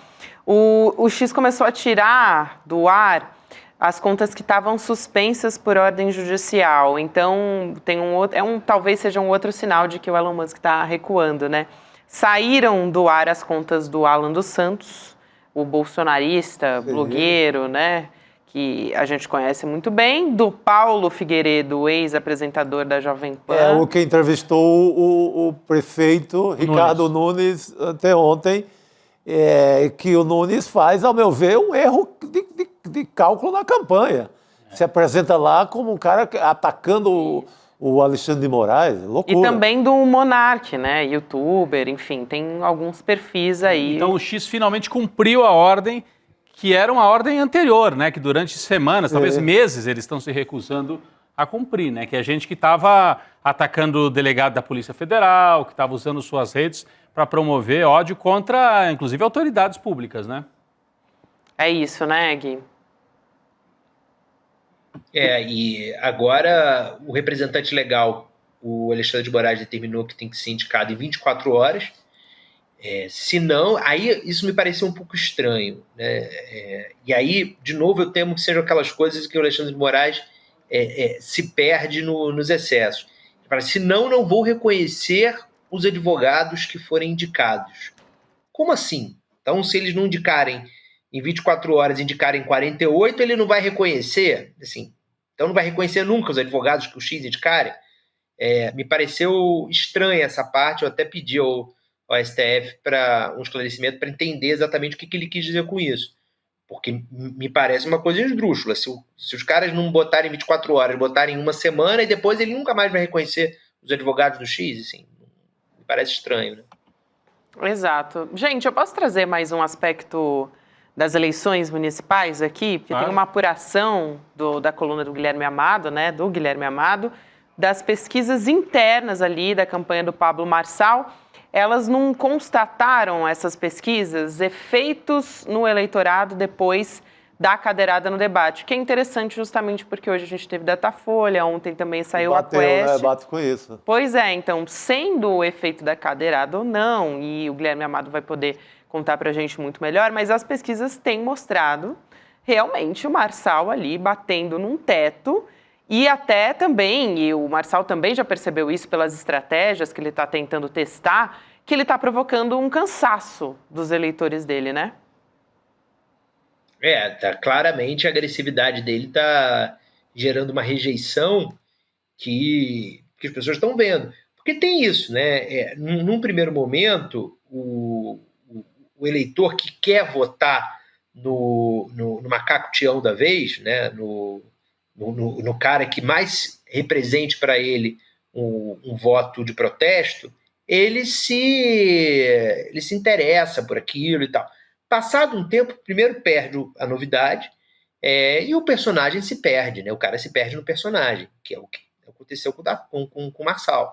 o X começou a tirar do ar as contas que estavam suspensas por ordem judicial. Então, tem talvez seja um outro sinal de que o Elon Musk está recuando, né? Saíram do ar as contas do Alan dos Santos, o bolsonarista, blogueiro, né? Que a gente conhece muito bem, do Paulo Figueiredo, ex-apresentador da Jovem Pan. O que entrevistou o prefeito Ricardo Nunes anteontem, que o Nunes faz, ao meu ver, um erro de cálculo na campanha. Se apresenta lá como um cara atacando o Alexandre de Moraes, loucura. E também do Monark, né, youtuber, enfim, tem alguns perfis aí. Então o X finalmente cumpriu a ordem, que era uma ordem anterior, né, que durante semanas, talvez meses, eles estão se recusando a cumprir, né, que é gente que estava atacando o delegado da Polícia Federal, que estava usando suas redes para promover ódio contra, inclusive, autoridades públicas, né? É isso, né, Gui? E agora o representante legal, o Alexandre de Moraes, determinou que tem que ser indicado em 24 horas. Se não, aí isso me pareceu um pouco estranho, né? E aí, de novo, eu temo que sejam aquelas coisas que o Alexandre de Moraes se perde nos excessos. Ele fala: senão, não vou reconhecer os advogados que forem indicados. Como assim? Então, se eles não indicarem em 24 horas, indicarem em 48, ele não vai reconhecer? Assim, então não vai reconhecer nunca os advogados que o X indicarem? Me pareceu estranha essa parte, eu até pedi ao STF para um esclarecimento para entender exatamente o que ele quis dizer com isso. Porque me parece uma coisa esdrúxula. Se os caras não botarem 24 horas, botarem uma semana e depois ele nunca mais vai reconhecer os advogados do X, assim, me parece estranho, né? Exato. Gente, eu posso trazer mais um aspecto das eleições municipais aqui? Porque tem uma apuração da coluna do Guilherme Amado, né, das pesquisas internas ali da campanha do Pablo Marçal. Elas não constataram, essas pesquisas, efeitos no eleitorado depois da cadeirada no debate, que é interessante justamente porque hoje a gente teve Datafolha, ontem também saiu a Quest. Bate com isso. Pois é, então, sendo o efeito da cadeirada ou não, e o Guilherme Amado vai poder contar pra gente muito melhor, mas as pesquisas têm mostrado realmente o Marçal ali batendo num teto. E até também, e o Marçal também já percebeu isso pelas estratégias que ele está tentando testar, que ele está provocando um cansaço dos eleitores dele, né? Claramente a agressividade dele está gerando uma rejeição que as pessoas estão vendo. Porque tem isso, né? Num primeiro momento, o eleitor que quer votar no macaco Tião da vez, né? no cara que mais represente para ele um voto de protesto, ele se interessa por aquilo e tal. Passado um tempo, primeiro perde a novidade, e o personagem se perde, né? O cara se perde no personagem, que é o que aconteceu com o Marçal.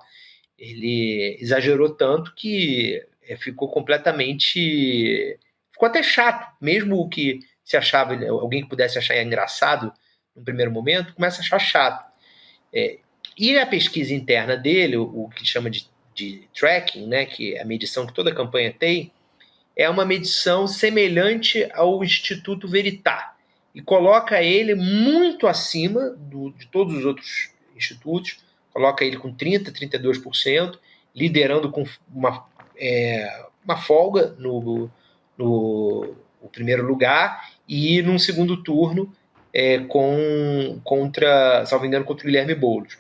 Ele exagerou tanto que ficou completamente... Ficou até chato, mesmo o que se achava, alguém que pudesse achar engraçado no primeiro momento, começa a achar chato. E a pesquisa interna dele, o que chama de tracking, né, que é a medição que toda campanha tem, é uma medição semelhante ao Instituto Verità e coloca ele muito acima de todos os outros institutos, coloca ele com 30%, 32%, liderando com uma folga no primeiro lugar e num segundo turno contra, salvo engano, contra o Guilherme Boulos.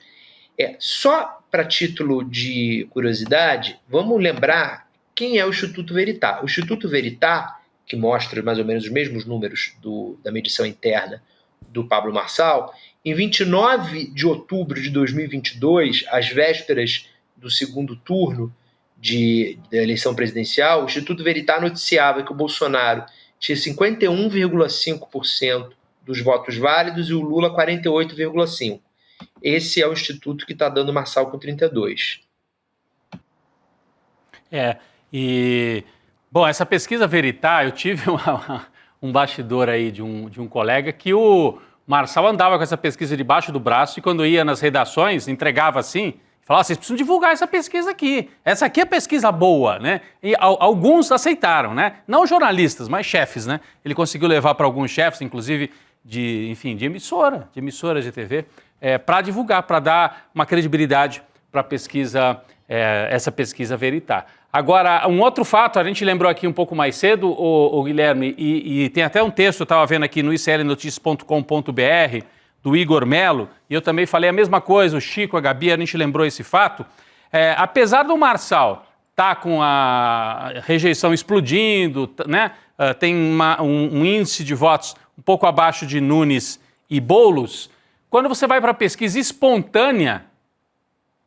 Só para título de curiosidade, vamos lembrar quem é o Instituto Verità. O Instituto Verità, que mostra mais ou menos os mesmos números da medição interna do Pablo Marçal, em 29 de outubro de 2022, às vésperas do segundo turno da eleição presidencial, o Instituto Verità noticiava que o Bolsonaro tinha 51,5% dos votos válidos e o Lula 48,5%. Esse é o instituto que está dando Marçal com 32%. Bom, essa pesquisa Verità, eu tive um bastidor aí de um colega que o Marçal andava com essa pesquisa debaixo do braço e quando ia nas redações, entregava assim, falava, vocês precisam divulgar essa pesquisa aqui. Essa aqui é pesquisa boa, né? E alguns aceitaram, né? Não jornalistas, mas chefes, né? Ele conseguiu levar para alguns chefes, inclusive de emissoras de TV, para divulgar, para dar uma credibilidade para essa pesquisa Verità. Agora, um outro fato, a gente lembrou aqui um pouco mais cedo, o Guilherme, e tem até um texto, eu estava vendo aqui no iclnoticias.com.br, do Igor Melo, e eu também falei a mesma coisa, o Chico, a Gabi, a gente lembrou esse fato. Apesar do Marçal estar com a rejeição explodindo, né, tem um índice de votos um pouco abaixo de Nunes e Boulos, quando você vai para a pesquisa espontânea,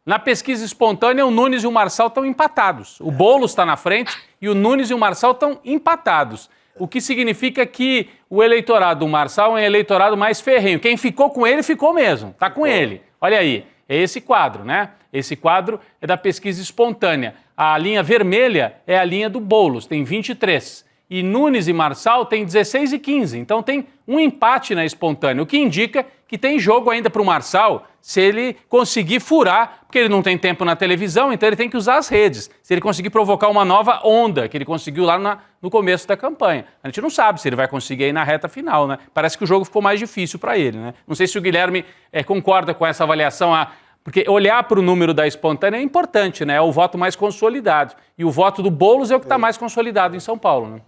na pesquisa espontânea, o Nunes e o Marçal estão empatados. O Boulos está na frente e o Nunes e o Marçal estão empatados. O que significa que o eleitorado do Marçal é um eleitorado mais ferrenho. Quem ficou com ele, ficou mesmo. Está com ele. Olha aí, é esse quadro, né? Esse quadro é da pesquisa espontânea. A linha vermelha é a linha do Boulos, tem 23. E Nunes e Marçal tem 16 e 15. Então tem um empate na espontânea, o que indica que tem jogo ainda para o Marçal se ele conseguir furar, porque ele não tem tempo na televisão, então ele tem que usar as redes. Se ele conseguir provocar uma nova onda, que ele conseguiu lá no começo da campanha. A gente não sabe se ele vai conseguir aí na reta final, né? Parece que o jogo ficou mais difícil para ele, né? Não sei se o Guilherme concorda com essa avaliação, porque olhar para o número da espontânea é importante, né? É o voto mais consolidado. E o voto do Boulos é o que está mais consolidado em São Paulo, né?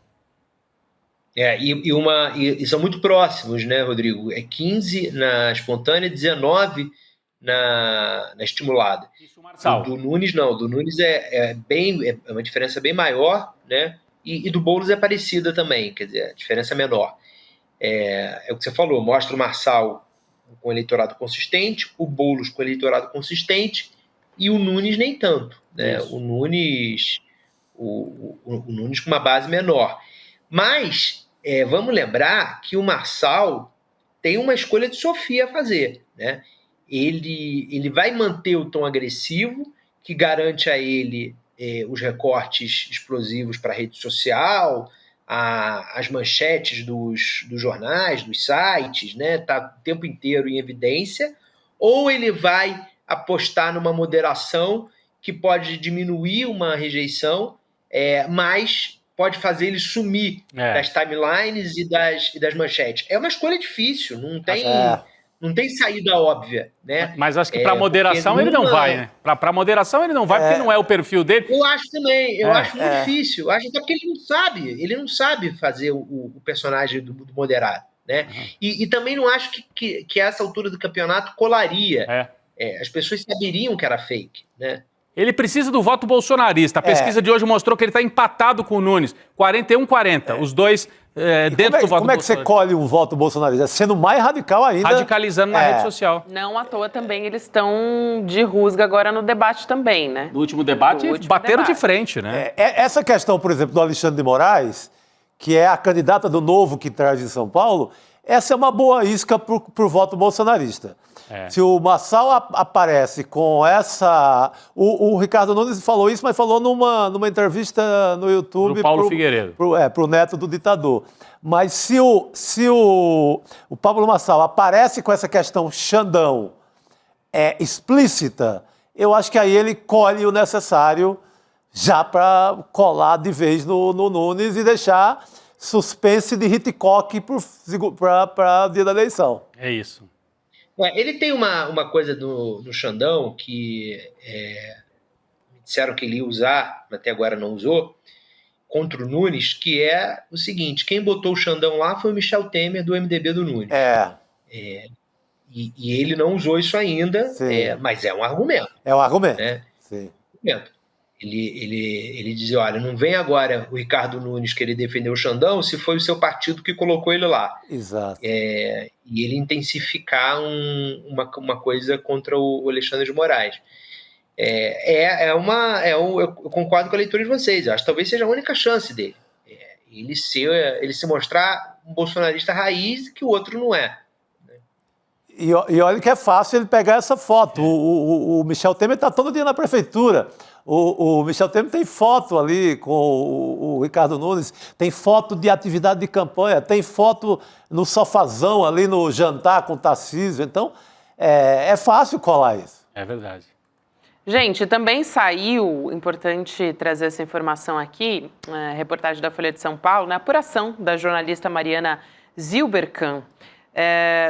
E são muito próximos, né, Rodrigo? 15 na espontânea, 19 na estimulada. Isso, Marçal. Do Nunes, não. Do Nunes é uma diferença bem maior, né? E do Boulos é parecida também, quer dizer, a diferença é menor. É o que você falou, mostra o Marçal com eleitorado consistente, o Boulos com eleitorado consistente e o Nunes nem tanto, né? Isso. O Nunes com uma base menor. Mas vamos lembrar que o Marçal tem uma escolha de Sofia a fazer, né? Ele vai manter o tom agressivo, que garante a ele os recortes explosivos para a rede social, as manchetes dos jornais, dos sites, né? Tá o tempo inteiro em evidência, ou ele vai apostar numa moderação que pode diminuir uma rejeição, mas pode fazer ele sumir das timelines e das manchetes. É uma escolha difícil, não tem saída óbvia, né? Mas acho que para moderação ele não vai, né? Para moderação ele não vai, porque não é o perfil dele. Eu acho também, acho muito difícil. Eu acho até porque ele não sabe fazer o personagem do moderado, né? E também não acho que a essa altura do campeonato colaria as pessoas saberiam que era fake, né? Ele precisa do voto bolsonarista. A pesquisa de hoje mostrou que ele está empatado com o Nunes. 41-40. Os dois dentro do voto bolsonarista. Como é que você colhe um voto bolsonarista? Sendo mais radical ainda. Radicalizando na rede social. Não à toa também eles estão de rusga agora no debate também, né? No último debate, bateram de frente, né? Essa questão, por exemplo, do Alexandre de Moraes, que é a candidata do Novo que traz de São Paulo, essa é uma boa isca para o voto bolsonarista. Se o Marçal aparece com essa... O Ricardo Nunes falou isso, mas falou numa entrevista no YouTube... Pro Paulo Figueiredo. Pro neto do ditador. Mas se o Pablo Marçal aparece com essa questão Xandão explícita, eu acho que aí ele colhe o necessário já para colar de vez no Nunes e deixar suspense de Hitchcock para o dia da eleição. É isso. Ele tem uma coisa no Xandão que me disseram que ele ia usar, até agora não usou, contra o Nunes, que é o seguinte: quem botou o Xandão lá foi o Michel Temer, do MDB do Nunes. E ele não usou isso ainda, mas é um argumento. É um argumento. Né? Sim. Ele dizia, olha, não vem agora o Ricardo Nunes querer defender o Xandão se foi o seu partido que colocou ele lá. Exato. E ele intensificar uma coisa contra o Alexandre de Moraes. Eu concordo com a leitura de vocês. Eu acho que talvez seja a única chance dele. Ele se mostrar um bolsonarista raiz que o outro não é. E olha que é fácil ele pegar essa foto. O Michel Temer está todo dia na prefeitura. O Michel Temer tem foto ali com o Ricardo Nunes, tem foto de atividade de campanha, tem foto no sofazão ali no jantar com o Tarcísio. Então, é fácil colar isso. É verdade. Gente, também saiu, importante trazer essa informação aqui, reportagem da Folha de São Paulo, na apuração da jornalista Mariana Zilberkan.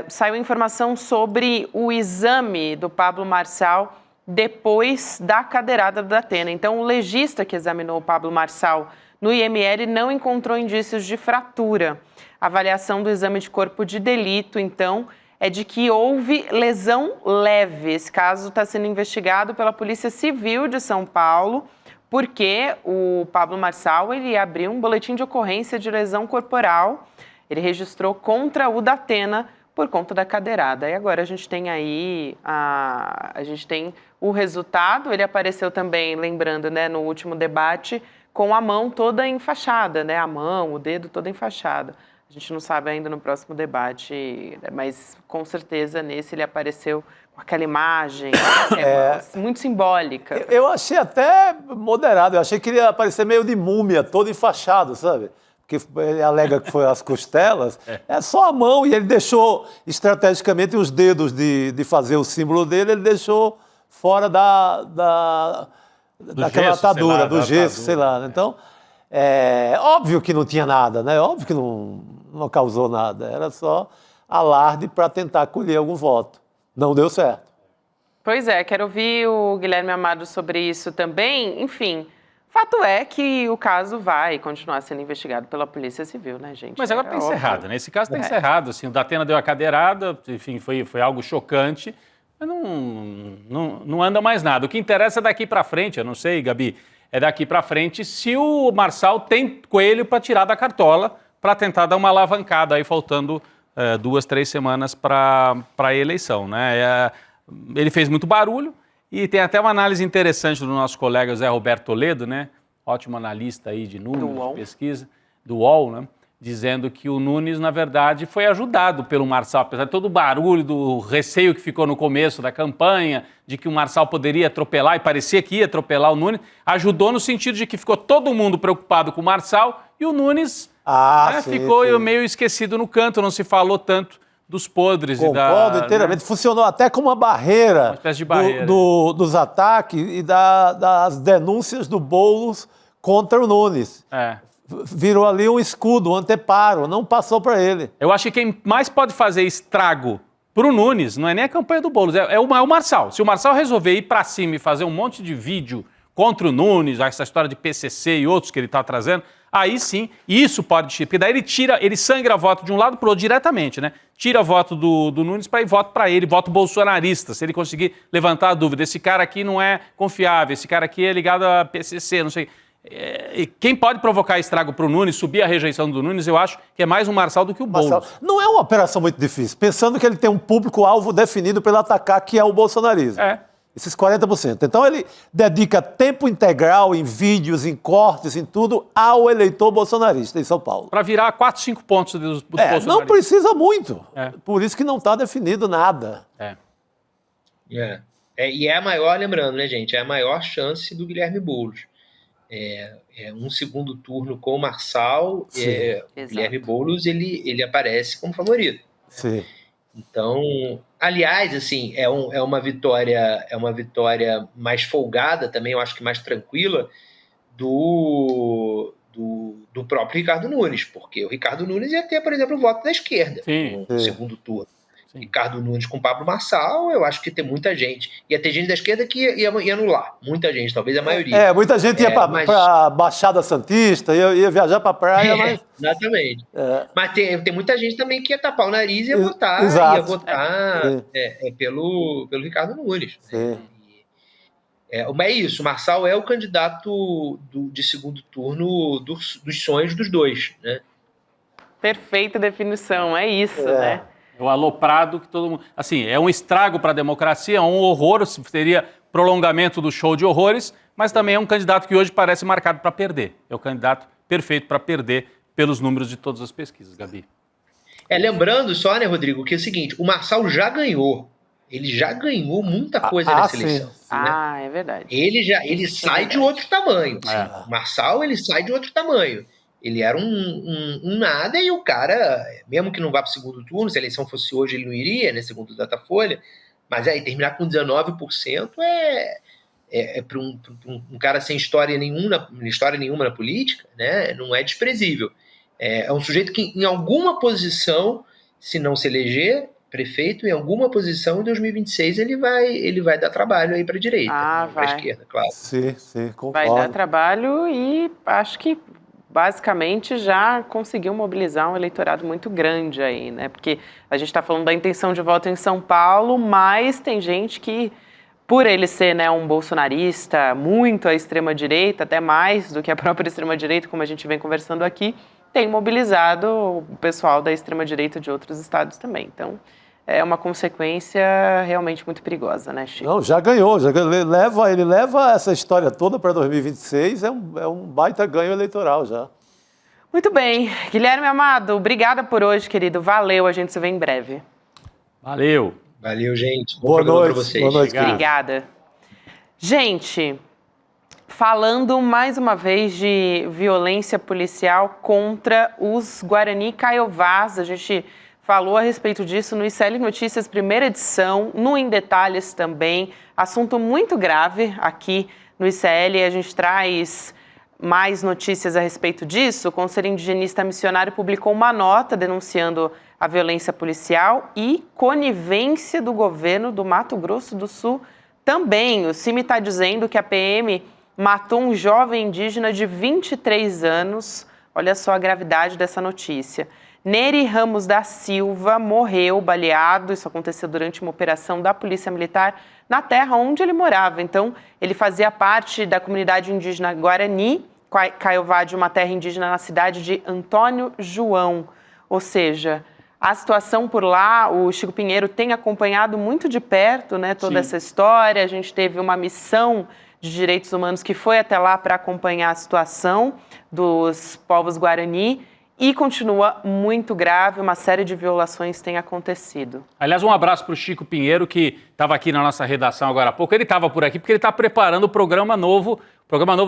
Saiu informação sobre o exame do Pablo Marçal depois da cadeirada do Datena. Então, o legista que examinou o Pablo Marçal no IML não encontrou indícios de fratura. A avaliação do exame de corpo de delito, então, é de que houve lesão leve. Esse caso está sendo investigado pela Polícia Civil de São Paulo, porque o Pablo Marçal ele abriu um boletim de ocorrência de lesão corporal. Ele registrou contra o Datena por conta da cadeirada. E agora a gente tem aí o resultado. Ele apareceu também, lembrando, né, no último debate, com a mão toda enfaixada, né? A mão, o dedo todo enfaixado. A gente não sabe ainda no próximo debate, mas com certeza nesse ele apareceu com aquela imagem muito simbólica. Eu achei até moderado. Eu achei que ele ia aparecer meio de múmia, todo enfaixado, sabe? Porque ele alega que foi as costelas, é só a mão, e ele deixou estrategicamente os dedos de fazer o símbolo dele, ele deixou fora daquela atadura, do gesso, sei lá. Então, óbvio que não tinha nada, né? Óbvio que não causou nada, era só alarde para tentar colher algum voto. Não deu certo. Pois é, quero ouvir o Guilherme Amado sobre isso também, enfim... Fato é que o caso vai continuar sendo investigado pela Polícia Civil, né, gente? Mas agora está encerrado, né? Esse caso está encerrado. Assim, o Datena deu a cadeirada, enfim, foi algo chocante, mas não anda mais nada. O que interessa é daqui para frente, eu não sei, Gabi, é daqui para frente se o Marçal tem coelho para tirar da cartola para tentar dar uma alavancada aí, faltando 2, 3 semanas para a eleição, né? Ele fez muito barulho. E tem até uma análise interessante do nosso colega Zé Roberto Toledo, né? Ótimo analista aí de números, de pesquisa, do UOL, né? Dizendo que o Nunes, na verdade, foi ajudado pelo Marçal, apesar de todo o barulho, do receio que ficou no começo da campanha, de que o Marçal poderia atropelar, e parecia que ia atropelar o Nunes, ajudou no sentido de que ficou todo mundo preocupado com o Marçal e o Nunes ficou meio esquecido no canto, não se falou tanto dos podres. Concordo inteiramente. Né? Funcionou até como uma barreira, espécie de barreira. Dos ataques e das denúncias do Boulos contra o Nunes. Virou ali um escudo, um anteparo, não passou para ele. Eu acho que quem mais pode fazer estrago para o Nunes não é nem a campanha do Boulos, é o Marçal. Se o Marçal resolver ir para cima e fazer um monte de vídeo contra o Nunes, essa história de PCC e outros que ele está trazendo, aí sim, isso pode tirar, porque daí ele sangra voto de um lado para o outro diretamente, né? Tira voto do Nunes para ir voto para ele, voto bolsonarista, se ele conseguir levantar a dúvida, esse cara aqui não é confiável, esse cara aqui é ligado a PCC, não sei. E quem pode provocar estrago para o Nunes, subir a rejeição do Nunes, eu acho que é mais o Marçal do que o Boulos. Não é uma operação muito difícil, pensando que ele tem um público-alvo definido pelo atacar, que é o bolsonarismo. Esses 40%. Então ele dedica tempo integral em vídeos, em cortes, em tudo, ao eleitor bolsonarista em São Paulo. Para virar 4, 5 pontos do bolsonarismo. Não precisa muito. Por isso que não está definido nada. E é a maior, lembrando, né, gente? É a maior chance do Guilherme Boulos. Um segundo turno com o Marçal, o Guilherme Boulos ele aparece como favorito. Sim. Então, aliás, assim, é uma vitória mais folgada também, eu acho que mais tranquila do próprio Ricardo Nunes, porque o Ricardo Nunes ia ter, por exemplo, o voto da esquerda no segundo turno. Sim. Ricardo Nunes com Pablo Marçal, eu acho que tem muita gente. Ia ter gente da esquerda que ia anular. Muita gente, talvez a maioria. Muita gente ia para Baixada Santista, ia viajar para a praia, mas... Exatamente. Mas tem muita gente também que ia tapar o nariz e ia votar. Exato. Ia votar pelo Ricardo Nunes. Sim. Mas é isso, o Marçal é o candidato de segundo turno dos sonhos dos dois, né? Perfeita definição, é isso, né? É o aloprado que todo mundo... Assim, é um estrago para a democracia, é um horror, seria prolongamento do show de horrores, mas também é um candidato que hoje parece marcado para perder. É o candidato perfeito para perder pelos números de todas as pesquisas, Gabi. Lembrando só, né, Rodrigo, que é o seguinte, o Marçal já ganhou. Ele já ganhou muita coisa nessa eleição. Né? É verdade. Ele sai de outro tamanho. O Marçal, ele sai de outro tamanho. Ele era um nada e o cara, mesmo que não vá para o segundo turno, se a eleição fosse hoje, ele não iria, né, segundo o Datafolha, mas aí terminar com 19% para um cara sem história nenhuma na política, né, não é desprezível. É um sujeito que em alguma posição, se não se eleger prefeito, em alguma posição em 2026 ele vai dar trabalho aí para a direita, para a esquerda, claro. Sim, concordo. Vai dar trabalho e acho que basicamente já conseguiu mobilizar um eleitorado muito grande aí, né? Porque a gente está falando da intenção de voto em São Paulo, mas tem gente que, por ele ser, né, um bolsonarista muito à extrema-direita, até mais do que a própria extrema-direita, como a gente vem conversando aqui, tem mobilizado o pessoal da extrema-direita de outros estados também. Então, é uma consequência realmente muito perigosa, né, Chico? Não, já ganhou. Ele leva essa história toda para 2026, é um baita ganho eleitoral já. Muito bem. Guilherme Amado, obrigada por hoje, querido. Valeu, a gente se vê em breve. Valeu. Valeu, gente. Boa noite para vocês. Boa noite. Obrigada. Gente, falando mais uma vez de violência policial contra os Guarani Caiovás, a gente falou a respeito disso no ICL Notícias, primeira edição, no Em Detalhes também. Assunto muito grave aqui no ICL. A gente traz mais notícias a respeito disso. O Conselho Indigenista Missionário publicou uma nota denunciando a violência policial e conivência do governo do Mato Grosso do Sul também. O CIMI está dizendo que a PM matou um jovem indígena de 23 anos. Olha só a gravidade dessa notícia. Nery Ramos da Silva morreu baleado, isso aconteceu durante uma operação da Polícia Militar na terra onde ele morava. Então, ele fazia parte da comunidade indígena Guarani, Caiová, de uma terra indígena na cidade de Antônio João. Ou seja, a situação por lá, o Chico Pinheiro tem acompanhado muito de perto, né, toda essa história. A gente teve uma missão de direitos humanos que foi até lá para acompanhar a situação dos povos Guarani. E continua muito grave, uma série de violações tem acontecido. Aliás, um abraço para o Chico Pinheiro, que estava aqui na nossa redação agora há pouco. Ele estava por aqui porque ele está preparando o programa novo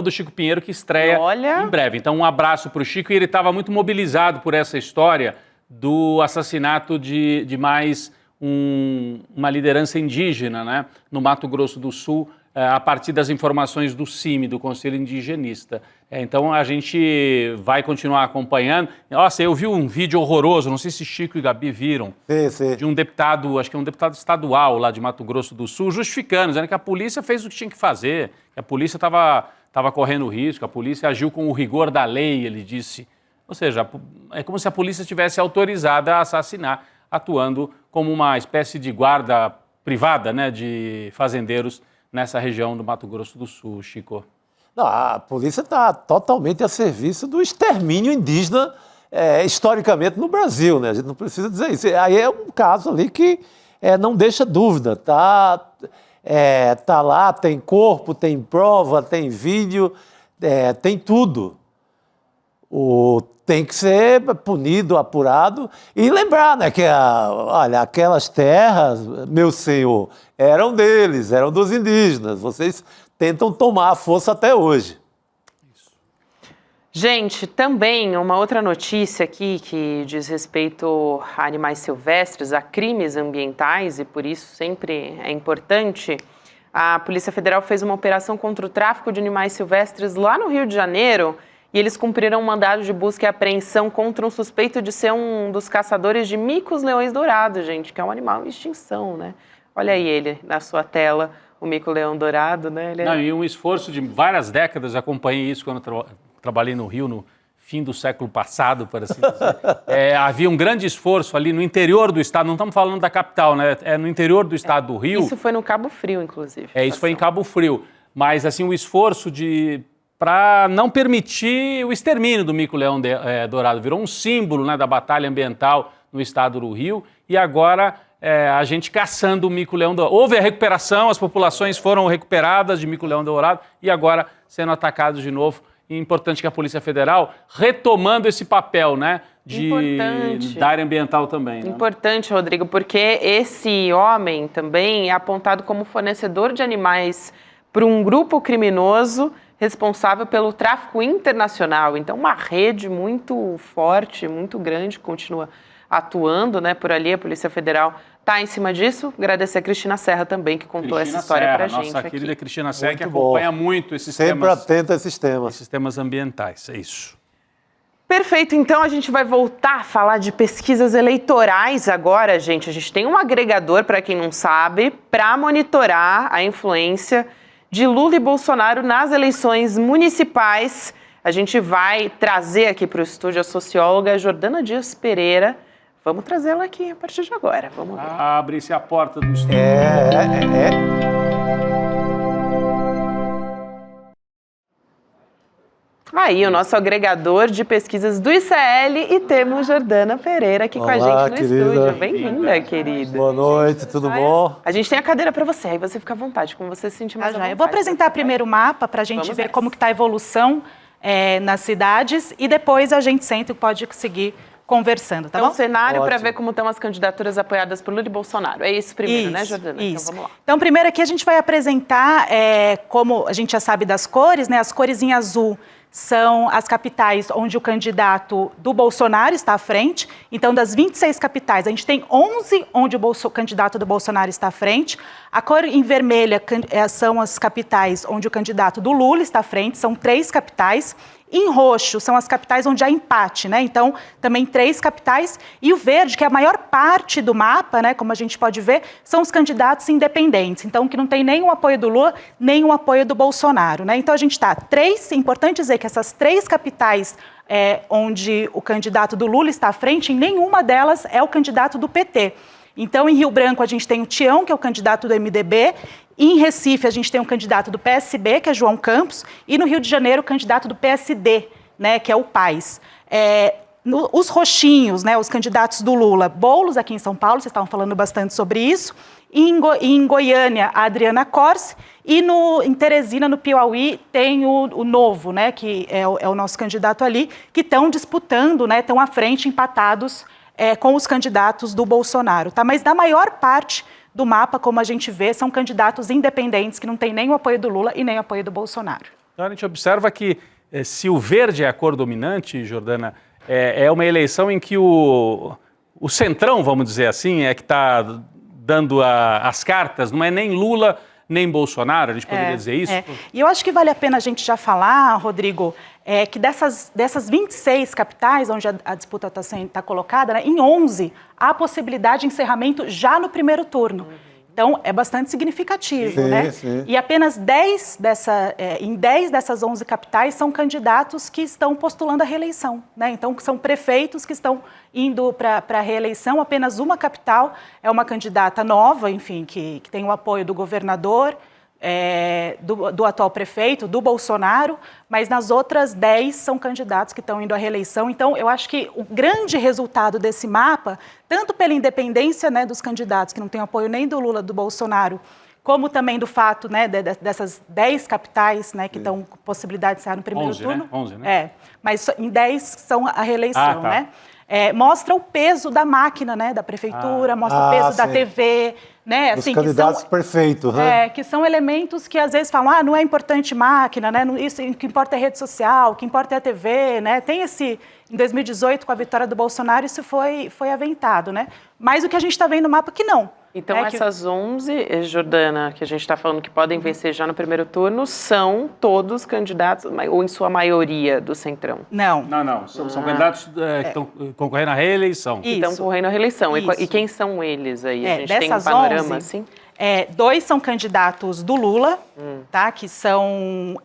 do Chico Pinheiro, que estreia em breve. Então, um abraço para o Chico. E ele estava muito mobilizado por essa história do assassinato de mais uma liderança indígena, né, no Mato Grosso do Sul, a partir das informações do CIMI, do Conselho Indigenista. Então a gente vai continuar acompanhando. Nossa, eu vi um vídeo horroroso, não sei se Chico e Gabi viram, de um deputado, acho que é um deputado estadual lá de Mato Grosso do Sul, justificando, dizendo que a polícia fez o que tinha que fazer, que a polícia estava correndo risco, a polícia agiu com o rigor da lei, ele disse. Ou seja, é como se a polícia estivesse autorizada a assassinar, atuando como uma espécie de guarda privada, né, de fazendeiros nessa região do Mato Grosso do Sul, Chico. Não, a polícia está totalmente a serviço do extermínio indígena historicamente no Brasil, né? A gente não precisa dizer isso. Aí é um caso ali que não deixa dúvida. Tá lá, tem corpo, tem prova, tem vídeo, tem tudo. Tem que ser punido, apurado e lembrar, né, que olha, aquelas terras, meu senhor, eram deles, eram dos indígenas. Vocês tentam tomar a força até hoje. Gente, também uma outra notícia aqui que diz respeito a animais silvestres, a crimes ambientais, e por isso sempre é importante. A Polícia Federal fez uma operação contra o tráfico de animais silvestres lá no Rio de Janeiro e eles cumpriram um mandado de busca e apreensão contra um suspeito de ser um dos caçadores de micos-leões dourados, gente, que é um animal em extinção, né? Olha aí ele na sua tela. O mico-leão dourado, né? E um esforço de várias décadas, acompanhei isso quando eu trabalhei no Rio, no fim do século passado, para assim dizer. Havia um grande esforço ali no interior do estado, não estamos falando da capital, né? É no interior do estado do Rio. Isso foi no Cabo Frio, inclusive. Isso foi em Cabo Frio. Mas, assim, o esforço para não permitir o extermínio do mico-leão dourado. Virou um símbolo, né, da batalha ambiental no estado do Rio. E agora a gente caçando o mico-leão dourado. Houve a recuperação, as populações foram recuperadas de mico-leão dourado e agora sendo atacados de novo. E é importante que a Polícia Federal retomando esse papel, né, da área ambiental também. Né? Importante, Rodrigo, porque esse homem também é apontado como fornecedor de animais para um grupo criminoso responsável pelo tráfico internacional. Então, uma rede muito forte, muito grande, continua atuando, né, por ali. A Polícia Federal está em cima disso. Agradecer a Cristina Serra também, que contou essa história para a gente. Nossa querida Cristina Serra, muito que acompanha muito esses temas. Sempre atenta a esses temas. Esses temas ambientais, é isso. Perfeito, então a gente vai voltar a falar de pesquisas eleitorais agora, gente. A gente tem um agregador, para quem não sabe, para monitorar a influência de Lula e Bolsonaro nas eleições municipais. A gente vai trazer aqui para o estúdio a socióloga Jordana Dias Pereira. Vamos trazê-la aqui a partir de agora. Vamos ver. Abre-se a porta do estúdio. Aí, o nosso agregador de pesquisas do ICL e temos Jordana Pereira aqui com a gente no estúdio. Bem-vinda, querida. Boa noite, tudo bom? A gente tem a cadeira para você, aí você fica à vontade, como você se sentir mais à vontade. Eu vou apresentar primeiro o mapa para a gente ver como que está a evolução nas cidades e depois a gente senta e pode seguir conversando, tá bom? Então, cenário para ver como estão as candidaturas apoiadas por Lula e Bolsonaro. É isso primeiro, né, Jordana? Isso. Então, vamos lá. Então, primeiro aqui a gente vai apresentar, como a gente já sabe das cores, né? As cores em azul são as capitais onde o candidato do Bolsonaro está à frente. Então, das 26 capitais, a gente tem 11 onde o candidato do Bolsonaro está à frente. A cor em vermelha são as capitais onde o candidato do Lula está à frente, são 3 capitais. Em roxo são as capitais onde há empate, né? Então, também 3 capitais. E o verde, que é a maior parte do mapa, né? Como a gente pode ver, são os candidatos independentes. Então, que não tem nem o apoio do Lula, nem o apoio do Bolsonaro, né? Então, a gente está é importante dizer que essas 3 capitais onde o candidato do Lula está à frente, em nenhuma delas é o candidato do PT. Então, em Rio Branco, a gente tem o Tião, que é o candidato do MDB. Em Recife, a gente tem um candidato do PSB, que é João Campos. E no Rio de Janeiro, o candidato do PSD, né, que é o Paes. Os roxinhos, né, os candidatos do Lula, Boulos, aqui em São Paulo, vocês estavam falando bastante sobre isso. Em Goiânia, a Adriana Corse. E em Teresina, no Piauí, tem o Novo, né, que é o nosso candidato ali, que estão disputando, né, estão à frente, empatados com os candidatos do Bolsonaro. Tá? Mas da maior parte do mapa, como a gente vê, são candidatos independentes que não têm nem o apoio do Lula e nem o apoio do Bolsonaro. Então a gente observa que se o verde é a cor dominante, Jordana, é uma eleição em que o centrão, vamos dizer assim, é que está dando as cartas, não é nem Lula nem Bolsonaro, a gente poderia dizer isso? E eu acho que vale a pena a gente já falar, Rodrigo, que dessas 26 capitais onde a disputa está colocada, né, em 11 há possibilidade de encerramento já no primeiro turno. Então, é bastante significativo, né? Sim. E apenas 10 dessas 11 capitais são candidatos que estão postulando a reeleição, né? Então, são prefeitos que estão indo para a reeleição. Apenas uma capital é uma candidata nova, enfim, que tem o apoio do governador, do atual prefeito, do Bolsonaro, mas nas outras 10 são candidatos que estão indo à reeleição. Então, eu acho que o grande resultado desse mapa, tanto pela independência, né, dos candidatos, que não tem apoio nem do Lula, do Bolsonaro, como também do fato, né, dessas 10 capitais, né, que estão com possibilidade de sair no primeiro 11, turno. né? 11, né? Mas em 10 são a reeleição, tá. né? Mostra o peso da máquina, né, da prefeitura, mostra o peso da TV, né, Os assim, candidatos perfeitos, né? que são elementos que às vezes falam, não é importante máquina, né? Isso, o que importa é rede social, o que importa é a TV, né? Tem em 2018, com a vitória do Bolsonaro, isso foi aventado, né? Mas o que a gente está vendo no mapa que não. Então, essas 11, Jordana, que a gente está falando que podem vencer já no primeiro turno, são todos candidatos, ou em sua maioria, do Centrão? Não. Não. São candidatos que estão concorrendo à reeleição. Que estão concorrendo à reeleição. E quem são eles aí? A gente tem um panorama, 11, assim? 2 são candidatos do Lula, tá? Que estão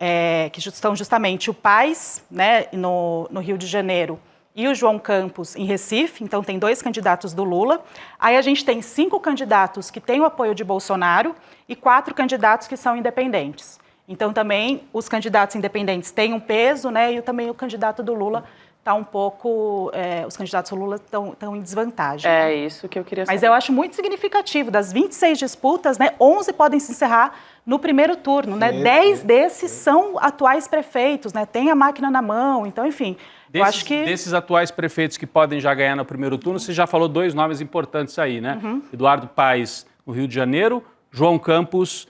justamente o Paes, né, no Rio de Janeiro, e o João Campos em Recife. Então, tem 2 candidatos do Lula. Aí a gente tem 5 candidatos que têm o apoio de Bolsonaro e 4 candidatos que são independentes. Então, também, os candidatos independentes têm um peso, né? E também o candidato do Lula está um pouco... os candidatos do Lula estão em desvantagem. É isso que eu queria saber. Mas eu acho muito significativo. Das 26 disputas, né, 11 podem se encerrar no primeiro turno, né? 10 desses são atuais prefeitos, né? Tem a máquina na mão, então, enfim... Eu acho que... Desses atuais prefeitos que podem já ganhar no primeiro turno, você já falou 2 nomes importantes aí, né? Eduardo Paes, no Rio de Janeiro, João Campos,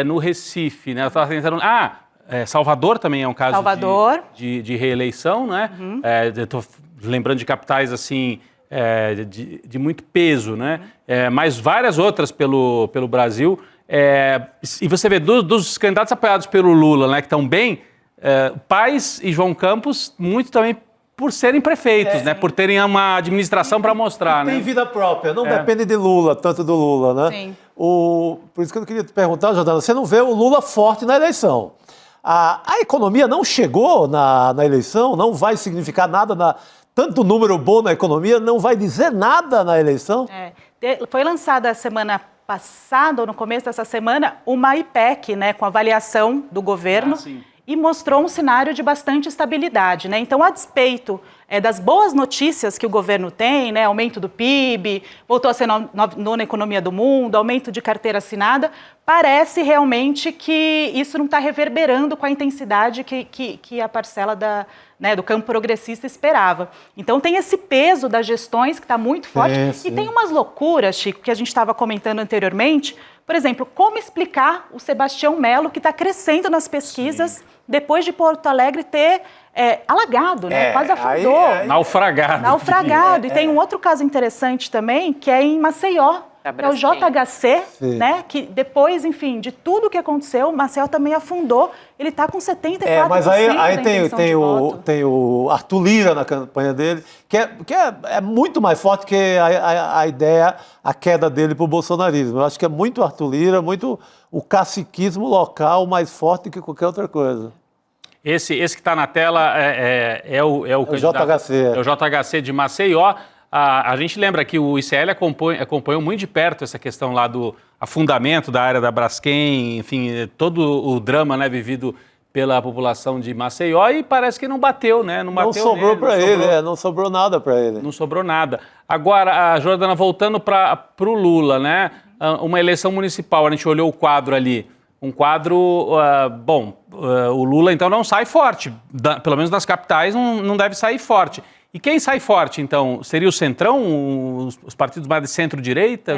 no Recife, né? Eu estava tentando... Salvador também é um caso de reeleição, né? Estou lembrando de capitais, assim, de muito peso, né? Mas várias outras pelo Brasil. E você vê, dos candidatos apoiados pelo Lula, né, que estão bem... Paes e João Campos, muito também por serem prefeitos, né? Por terem uma administração para mostrar, né? Tem vida própria, não depende de Lula, tanto do Lula, né? Sim. Por isso que eu queria te perguntar, Jordana, você não vê o Lula forte na eleição. A economia não chegou na eleição, não vai significar nada, tanto número bom na economia, não vai dizer nada na eleição? Foi lançada a semana passada, ou no começo dessa semana, uma IPEC, né, com avaliação do governo. E mostrou um cenário de bastante estabilidade, né? Então, a despeito das boas notícias que o governo tem, né? Aumento do PIB, voltou a ser nona economia do mundo, aumento de carteira assinada, parece realmente que isso não está reverberando com a intensidade que a parcela do campo progressista esperava. Então, tem esse peso das gestões que está muito forte. E tem umas loucuras, Chico, que a gente estava comentando anteriormente. Por exemplo, como explicar o Sebastião Melo, que está crescendo nas pesquisas, depois de Porto Alegre ter alagado, né? Quase afundou. Naufragado. E tem um outro caso interessante também, que é em Maceió, que é o JHC, né? Que depois, enfim, de tudo que aconteceu, Maceió também afundou. Ele está com 74%. Mas aí tem o Arthur Lira na campanha dele, que é muito mais forte que a ideia, a queda dele para o bolsonarismo. Eu acho que é muito Arthur Lira, muito o caciquismo local mais forte que qualquer outra coisa. Esse que está na tela é o JHC. É o JHC de Maceió. A gente lembra que o ICL acompanhou muito de perto essa questão lá do afundamento da área da Braskem, enfim, todo o drama, né, vivido pela população de Maceió, e parece que não bateu, né? Não sobrou para ele, não sobrou nada para ele. Não sobrou nada. Agora, a Jordana, voltando para o Lula, né? Uma eleição municipal, a gente olhou o quadro ali. Um quadro, o Lula então não sai forte, pelo menos nas capitais não deve sair forte. E quem sai forte, então? Seria o Centrão, os partidos mais de centro-direita?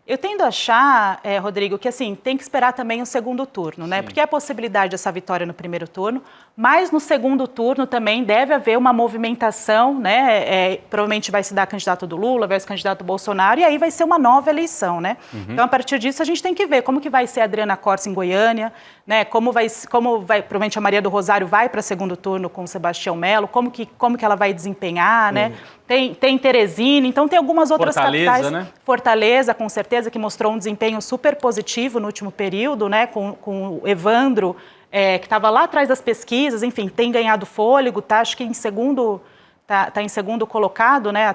Eu tendo a achar, Rodrigo, que assim, tem que esperar também o segundo turno, né? Porque há a possibilidade dessa vitória no primeiro turno, mas no segundo turno também deve haver uma movimentação, né? Provavelmente vai se dar candidato do Lula, vai ser candidato do Bolsonaro, e aí vai ser uma nova eleição, né? Então, a partir disso, a gente tem que ver como que vai ser a Adriana Corsi em Goiânia, né? Como vai, provavelmente a Maria do Rosário vai para segundo turno com o Sebastião Melo, como que ela vai desempenhar, né? Tem Teresina, então tem algumas outras capitais. Né? Fortaleza, com certeza, que mostrou um desempenho super positivo no último período, né? Com o Evandro, que estava lá atrás das pesquisas, enfim, tem ganhado fôlego, tá? Acho que em segundo... Tá em segundo colocado, né?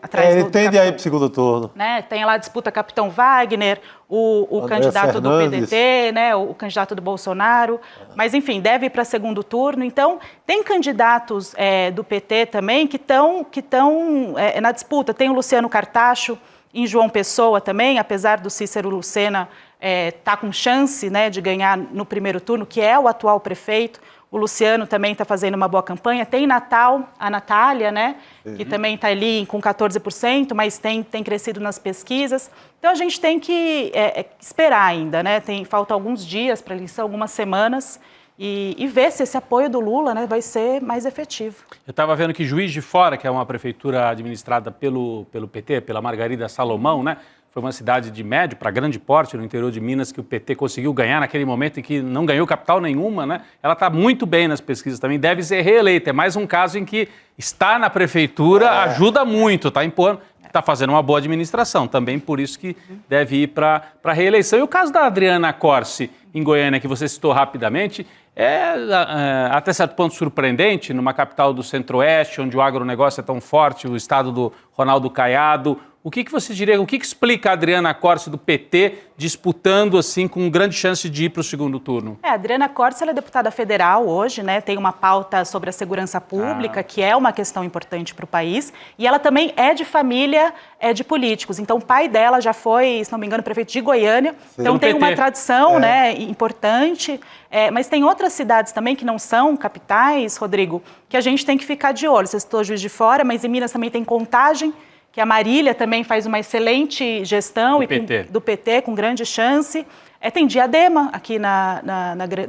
Atrás ele tende a ir para o segundo turno. Né? Tem lá a disputa Capitão Wagner, o candidato Fernandes. do PDT, né? O candidato do Bolsonaro. Mas, enfim, deve ir para segundo turno. Então, tem candidatos do PT também que estão na disputa. Tem o Luciano Cartacho em João Pessoa também, apesar do Cícero Lucena tá com chance, né, de ganhar no primeiro turno, que é o atual prefeito. O Luciano também está fazendo uma boa campanha. Tem Natal, a Natália, né? Que também está ali com 14%, mas tem crescido nas pesquisas. Então, a gente tem que esperar ainda, né? Falta alguns dias para a eleição, algumas semanas, e ver se esse apoio do Lula, né, vai ser mais efetivo. Eu estava vendo que Juiz de Fora, que é uma prefeitura administrada pelo PT, pela Margarida Salomão, né? Foi uma cidade de médio para grande porte no interior de Minas que o PT conseguiu ganhar naquele momento em que não ganhou capital nenhuma, né? Ela está muito bem nas pesquisas também, deve ser reeleita. É mais um caso em que estar na prefeitura ajuda muito, está impondo, está fazendo uma boa administração. Também por isso que deve ir para a reeleição. E o caso da Adriana Corsi, em Goiânia, que você citou rapidamente, até certo ponto surpreendente, numa capital do Centro-Oeste, onde o agronegócio é tão forte, o estado do Ronaldo Caiado. O que você diria, o que explica a Adriana Corsi do PT disputando assim com grande chance de ir para o segundo turno? A Adriana Corsi, ela é deputada federal hoje, né? Tem uma pauta sobre a segurança pública, que é uma questão importante para o país, e ela também é de família de políticos. Então, o pai dela já foi, se não me engano, prefeito de Goiânia. Sim. Então, tem uma tradição, né, importante. Mas tem outras cidades também que não são capitais, Rodrigo, que a gente tem que ficar de olho. Você citou Juiz de Fora, mas em Minas também tem Contagem, que a Marília também faz uma excelente gestão do PT, com grande chance. Tem Diadema, aqui na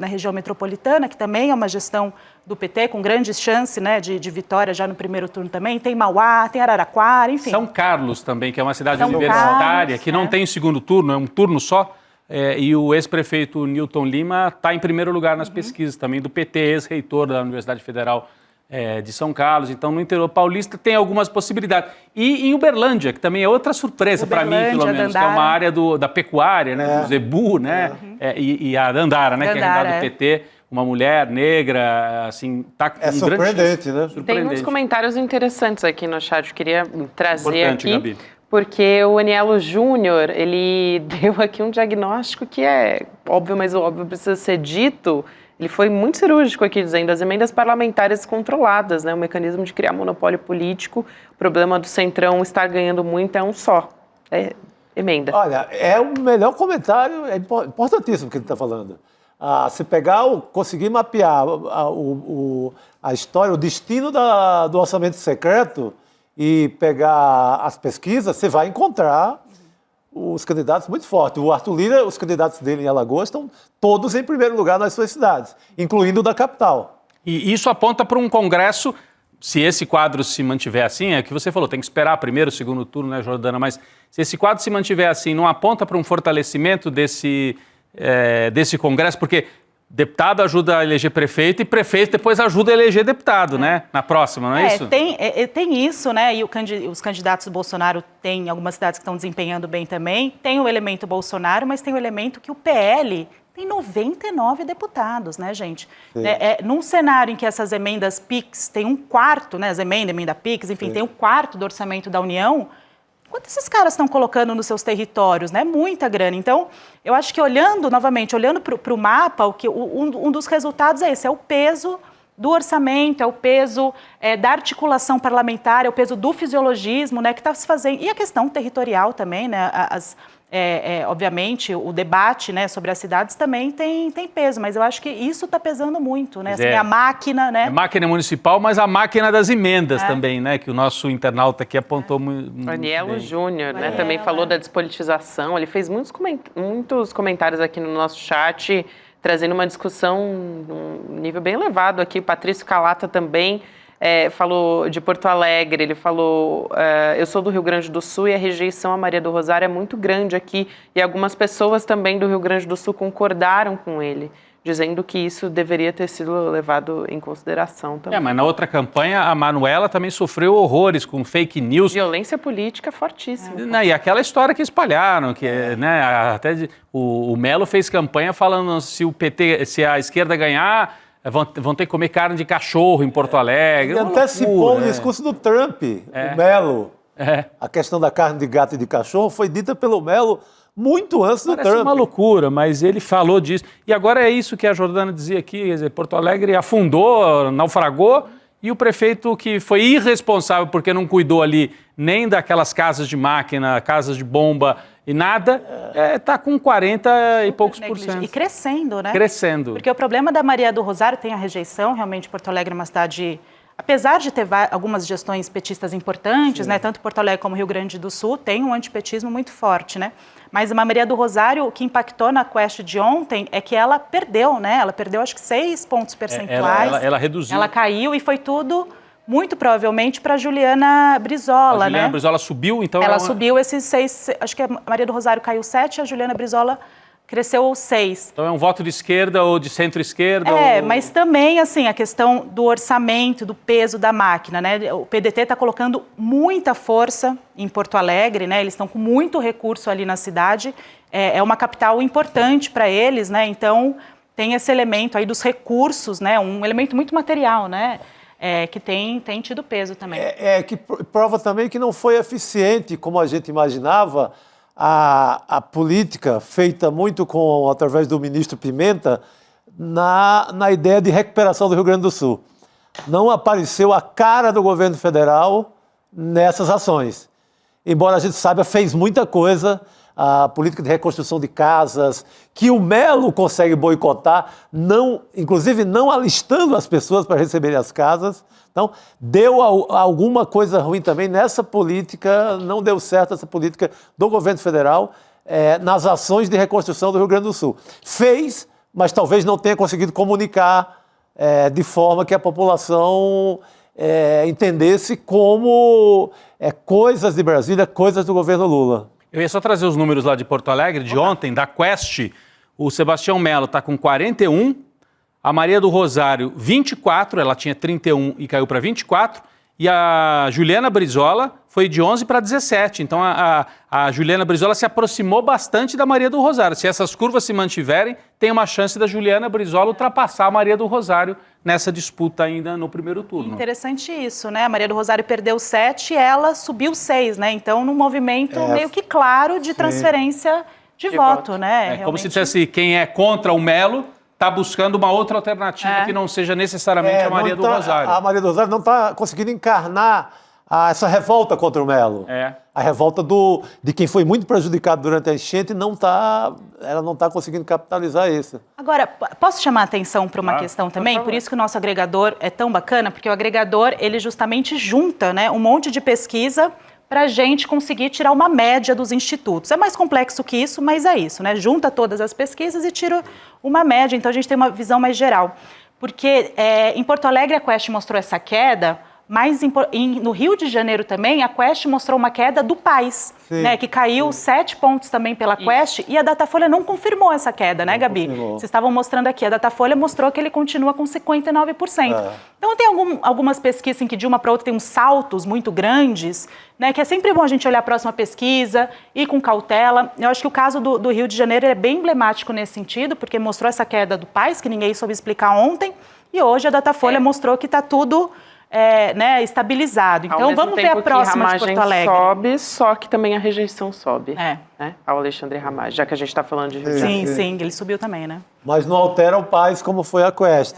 região metropolitana, que também é uma gestão do PT, com grande chance, né, de vitória já no primeiro turno também. Tem Mauá, tem Araraquara, enfim. São Carlos também, que é uma cidade universitária, que não tem segundo turno, é um turno só. E o ex-prefeito Newton Lima está em primeiro lugar nas pesquisas também, do PT, ex-reitor da Universidade Federal de São Carlos. Então, no interior paulista tem algumas possibilidades. E em Uberlândia, que também é outra surpresa para mim, pelo menos, que é uma área da pecuária, né, do zebu, né, e a Dandara, né, que é candidata do PT, uma mulher negra, assim, está com um surpreendente, né? Tem uns comentários interessantes aqui no chat, eu queria trazer importante, aqui. Gabi. Porque o Anielo Júnior, ele deu aqui um diagnóstico que é óbvio, mas o óbvio precisa ser dito. Ele foi muito cirúrgico aqui, dizendo as emendas parlamentares controladas, né? O mecanismo de criar monopólio político, o problema do Centrão estar ganhando muito é um só, emenda. Olha, é o melhor comentário, é importantíssimo o que ele está falando. Se pegar, conseguir mapear a história, o destino do orçamento secreto e pegar as pesquisas, você vai encontrar os candidatos muito fortes. O Arthur Lira, os candidatos dele em Alagoas estão todos em primeiro lugar nas suas cidades, incluindo o da capital. E isso aponta para um Congresso, se esse quadro se mantiver assim, é o que você falou, tem que esperar primeiro, segundo turno, né, Jordana? Mas se esse quadro se mantiver assim, não aponta para um fortalecimento desse Congresso? Porque deputado ajuda a eleger prefeito e prefeito depois ajuda a eleger deputado, né? Na próxima, não é isso? Tem isso, né? E os candidatos do Bolsonaro têm algumas cidades que estão desempenhando bem também. Tem o elemento Bolsonaro, mas tem o elemento que o PL tem 99 deputados, né, gente? Num cenário em que essas emendas PIX tem um quarto, né? As emenda PIX, enfim, tem um quarto do orçamento da União. Quanto esses caras estão colocando nos seus territórios, né? Muita grana. Então, eu acho que olhando para o mapa, um dos resultados é esse, é o peso do orçamento, é o peso da articulação parlamentar, é o peso do fisiologismo, né, que está se fazendo. E a questão territorial também, né? obviamente, o debate, né, sobre as cidades também tem peso, mas eu acho que isso está pesando muito, né? Assim, a máquina, né? É máquina municipal, mas a máquina das emendas também, né? Que o nosso internauta aqui apontou muito. Anielo Júnior, né? Anielo, Também falou da despolitização. Ele fez muitos comentários aqui no nosso chat, trazendo uma discussão num nível bem elevado aqui. O Patrício Calata também falou de Porto Alegre. Ele falou, eu sou do Rio Grande do Sul e a rejeição à Maria do Rosário é muito grande aqui. E algumas pessoas também do Rio Grande do Sul concordaram com ele, dizendo que isso deveria ter sido levado em consideração também. Mas na outra campanha, a Manuela também sofreu horrores com fake news. Violência política fortíssima. E aquela história que espalharam, que né, até o Melo fez campanha falando se a esquerda ganhar, vão ter que comer carne de cachorro em Porto Alegre. Ele antecipou o discurso do Trump, o Melo. A questão da carne de gato e de cachorro foi dita pelo Melo muito antes do Trump. Parece uma loucura, mas ele falou disso. E agora é isso que a Jordana dizia aqui, quer dizer, Porto Alegre afundou, naufragou, e o prefeito que foi irresponsável porque não cuidou ali nem daquelas casas de máquina, casas de bomba e nada, está com 40 e poucos por cento. E crescendo, né? Crescendo. Porque o problema da Maria do Rosário tem a rejeição, realmente Porto Alegre é uma cidade, apesar de ter algumas gestões petistas importantes, né, tanto Porto Alegre como Rio Grande do Sul, tem um antipetismo muito forte, né? Mas a Maria do Rosário, o que impactou na Quest de ontem é que ela perdeu, né? Ela perdeu acho que 6 pontos percentuais. Ela reduziu. Ela caiu e foi tudo, muito provavelmente, para Juliana Brizola, A Juliana né? Brizola subiu, então... Ela subiu esses 6, acho que a Maria do Rosário caiu 7, a Juliana Brizola cresceu 6. Então é um voto de esquerda ou de centro-esquerda? Mas também, assim, a questão do orçamento, do peso da máquina, né? O PDT está colocando muita força em Porto Alegre, né? Eles estão com muito recurso ali na cidade. É uma capital importante para eles, né? Então, tem esse elemento aí dos recursos, né? Um elemento muito material, né? Que tem tido peso também. Que prova também que não foi eficiente, como a gente imaginava, a política feita muito através do ministro Pimenta na ideia de recuperação do Rio Grande do Sul. Não apareceu a cara do governo federal nessas ações. Embora a gente saiba, fez muita coisa, a política de reconstrução de casas, que o Melo consegue boicotar, inclusive não alistando as pessoas para receberem as casas. Então, deu alguma coisa ruim também nessa política, não deu certo essa política do governo federal nas ações de reconstrução do Rio Grande do Sul. Fez, mas talvez não tenha conseguido comunicar de forma que a população entendesse como coisas de Brasília, coisas do governo Lula. Eu ia só trazer os números lá de Porto Alegre, de ontem, da Quest. O Sebastião Melo está com 41, a Maria do Rosário 24, ela tinha 31 e caiu para 24, e a Juliana Brizola foi de 11 para 17. Então a Juliana Brizola se aproximou bastante da Maria do Rosário. Se essas curvas se mantiverem, tem uma chance da Juliana Brizola ultrapassar a Maria do Rosário nessa disputa ainda no primeiro turno. Interessante isso, né? A Maria do Rosário perdeu 7 e ela subiu 6, né? Então, num movimento meio que claro de transferência de voto, né? Realmente... Como se dissesse, quem é contra o Melo está buscando uma outra alternativa que não seja necessariamente a Maria do Rosário. A Maria do Rosário não está conseguindo encarnar essa revolta contra o Melo. A revolta de quem foi muito prejudicado durante a enchente, ela não está conseguindo capitalizar isso. Agora, posso chamar a atenção para uma questão também? Por isso que o nosso agregador é tão bacana, porque o agregador, ele justamente junta, né, um monte de pesquisa para a gente conseguir tirar uma média dos institutos. É mais complexo que isso, mas é isso, né? Junta todas as pesquisas e tira uma média, então a gente tem uma visão mais geral. Porque em Porto Alegre a Quest mostrou essa queda, mas no Rio de Janeiro também a Quest mostrou uma queda do PAS, né, que caiu 7 pontos também pela Quest, e a Datafolha não confirmou essa queda, né, Gabi? Vocês estavam mostrando aqui, a Datafolha mostrou que ele continua com 59%. Então tem algumas pesquisas em que de uma para outra tem uns saltos muito grandes, né, que é sempre bom a gente olhar a próxima pesquisa, ir com cautela. Eu acho que o caso do Rio de Janeiro é bem emblemático nesse sentido, porque mostrou essa queda do PAS, que ninguém soube explicar ontem, e hoje a Datafolha mostrou que está tudo... estabilizado. Então, vamos ver a próxima de Porto Alegre. Sobe, só que também a rejeição sobe. né, ao Alexandre Ramage, já que a gente está falando de Rio de Sim, Janeiro. sim, ele subiu também, né? Mas não altera o país como foi a Quest.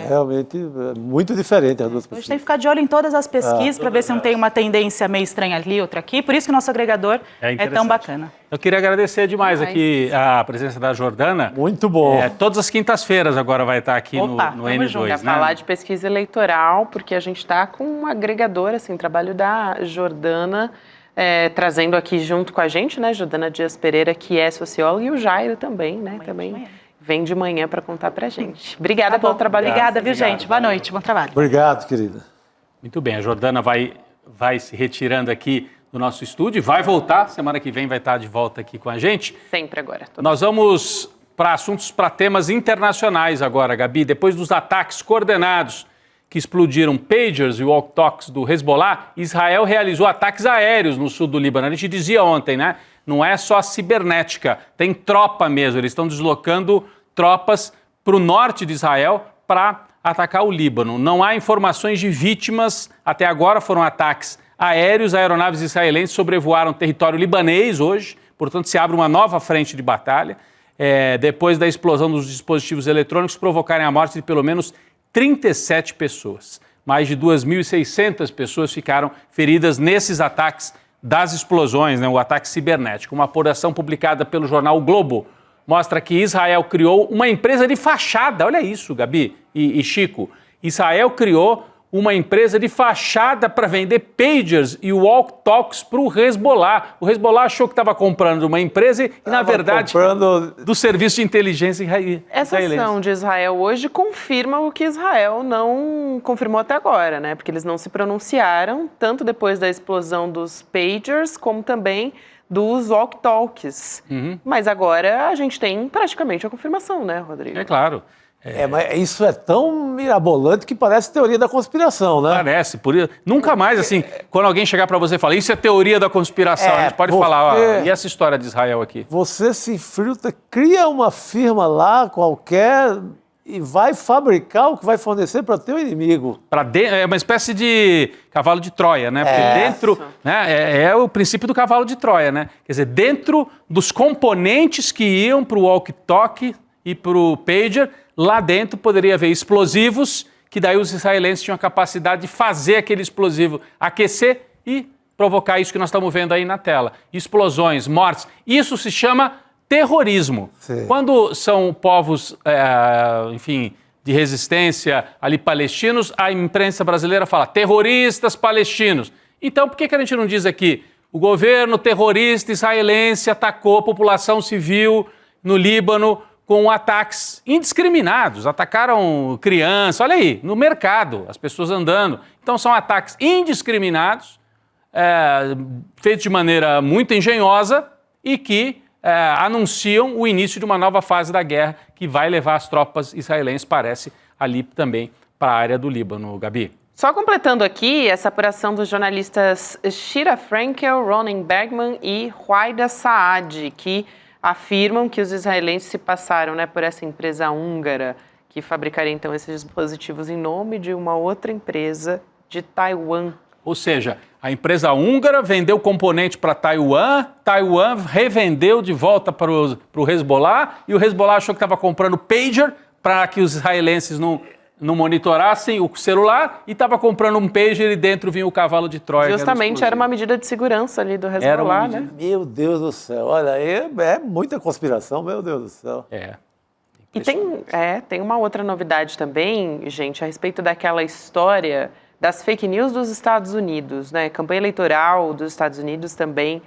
Realmente muito diferente as duas A gente pesquisas. tem que ficar de olho em todas as pesquisas para ver se não tem uma tendência meio estranha ali, outra aqui. Por isso que o nosso agregador é tão bacana. Eu queria agradecer demais aqui a presença da Jordana. Muito bom. Todas as quintas-feiras agora vai estar aqui Opa, no tamo N2, junto. né? Falar de pesquisa eleitoral, porque a gente está com um agregador, assim, trabalho da Jordana, trazendo aqui junto com a gente, né, Jordana Dias Pereira, que é socióloga, e o Jairo também, né, também vem de manhã para contar pra gente. Obrigada pelo trabalho. Obrigada, viu, gente? Boa noite, bom trabalho. Obrigado, querida. Muito bem, a Jordana vai se retirando aqui do nosso estúdio, vai voltar, semana que vem vai estar de volta aqui com a gente. Sempre agora. Nós vamos para temas internacionais agora, Gabi. Depois dos ataques coordenados que explodiram pagers e walkie-talkies do Hezbollah, Israel realizou ataques aéreos no sul do Líbano. A gente dizia ontem, né? Não é só cibernética, tem tropa mesmo. Eles estão deslocando tropas para o norte de Israel para atacar o Líbano. Não há informações de vítimas. Até agora foram ataques aéreos. Aeronaves israelenses sobrevoaram território libanês hoje. Portanto, se abre uma nova frente de batalha. Depois da explosão dos dispositivos eletrônicos provocarem a morte de pelo menos 37 pessoas. Mais de 2.600 pessoas ficaram feridas nesses ataques das explosões, né, o ataque cibernético. Uma apuração publicada pelo jornal O Globo mostra que Israel criou uma empresa de fachada. Olha isso, Gabi e Chico. Israel criou uma empresa de fachada para vender pagers e walkie-talkies para o Hezbollah. O Hezbollah achou que estava comprando uma empresa e, na verdade, do serviço de inteligência israelense. Essa ação de Israel hoje confirma o que Israel não confirmou até agora, né? Porque eles não se pronunciaram, tanto depois da explosão dos pagers, como também dos walkie-talkies. Mas agora a gente tem praticamente a confirmação, né, Rodrigo? É claro. Mas isso é tão mirabolante que parece teoria da conspiração, né? Parece. Nunca mais, assim, quando alguém chegar para você e falar, isso é teoria da conspiração, a gente pode falar, e essa história de Israel aqui? Você se infiltra, cria uma firma lá qualquer e vai fabricar o que vai fornecer para teu inimigo. É uma espécie de cavalo de Troia, né? Porque dentro, né, é o princípio do cavalo de Troia, né? Quer dizer, dentro dos componentes que iam para o walkie-talkie e para o pager, lá dentro poderia haver explosivos, que daí os israelenses tinham a capacidade de fazer aquele explosivo aquecer e provocar isso que nós estamos vendo aí na tela. Explosões, mortes. Isso se chama terrorismo. Sim. Quando são povos, enfim, de resistência ali palestinos, a imprensa brasileira fala terroristas palestinos. Então, por que a gente não diz aqui o governo terrorista israelense atacou a população civil no Líbano com ataques indiscriminados, atacaram crianças, olha aí, no mercado, as pessoas andando. Então são ataques indiscriminados, feitos de maneira muito engenhosa e que anunciam o início de uma nova fase da guerra que vai levar as tropas israelenses, parece, ali também para a área do Líbano, Gabi. Só completando aqui, essa apuração dos jornalistas Shira Frankel, Ronen Bergman e Huaida Saad, que afirmam que os israelenses se passaram, né, por essa empresa húngara que fabricaria então esses dispositivos em nome de uma outra empresa de Taiwan. Ou seja, a empresa húngara vendeu componente para Taiwan, Taiwan revendeu de volta para o Hezbollah e o Hezbollah achou que estava comprando pager para que os israelenses não monitorassem o celular e estava comprando um pager e dentro vinha o cavalo de Troia. Justamente era uma medida de segurança ali do Hezbollah, né? Meu Deus do céu, olha, é muita conspiração, meu Deus do céu. E tem uma outra novidade também, gente, a respeito daquela história das fake news dos Estados Unidos, né? A campanha eleitoral dos Estados Unidos também,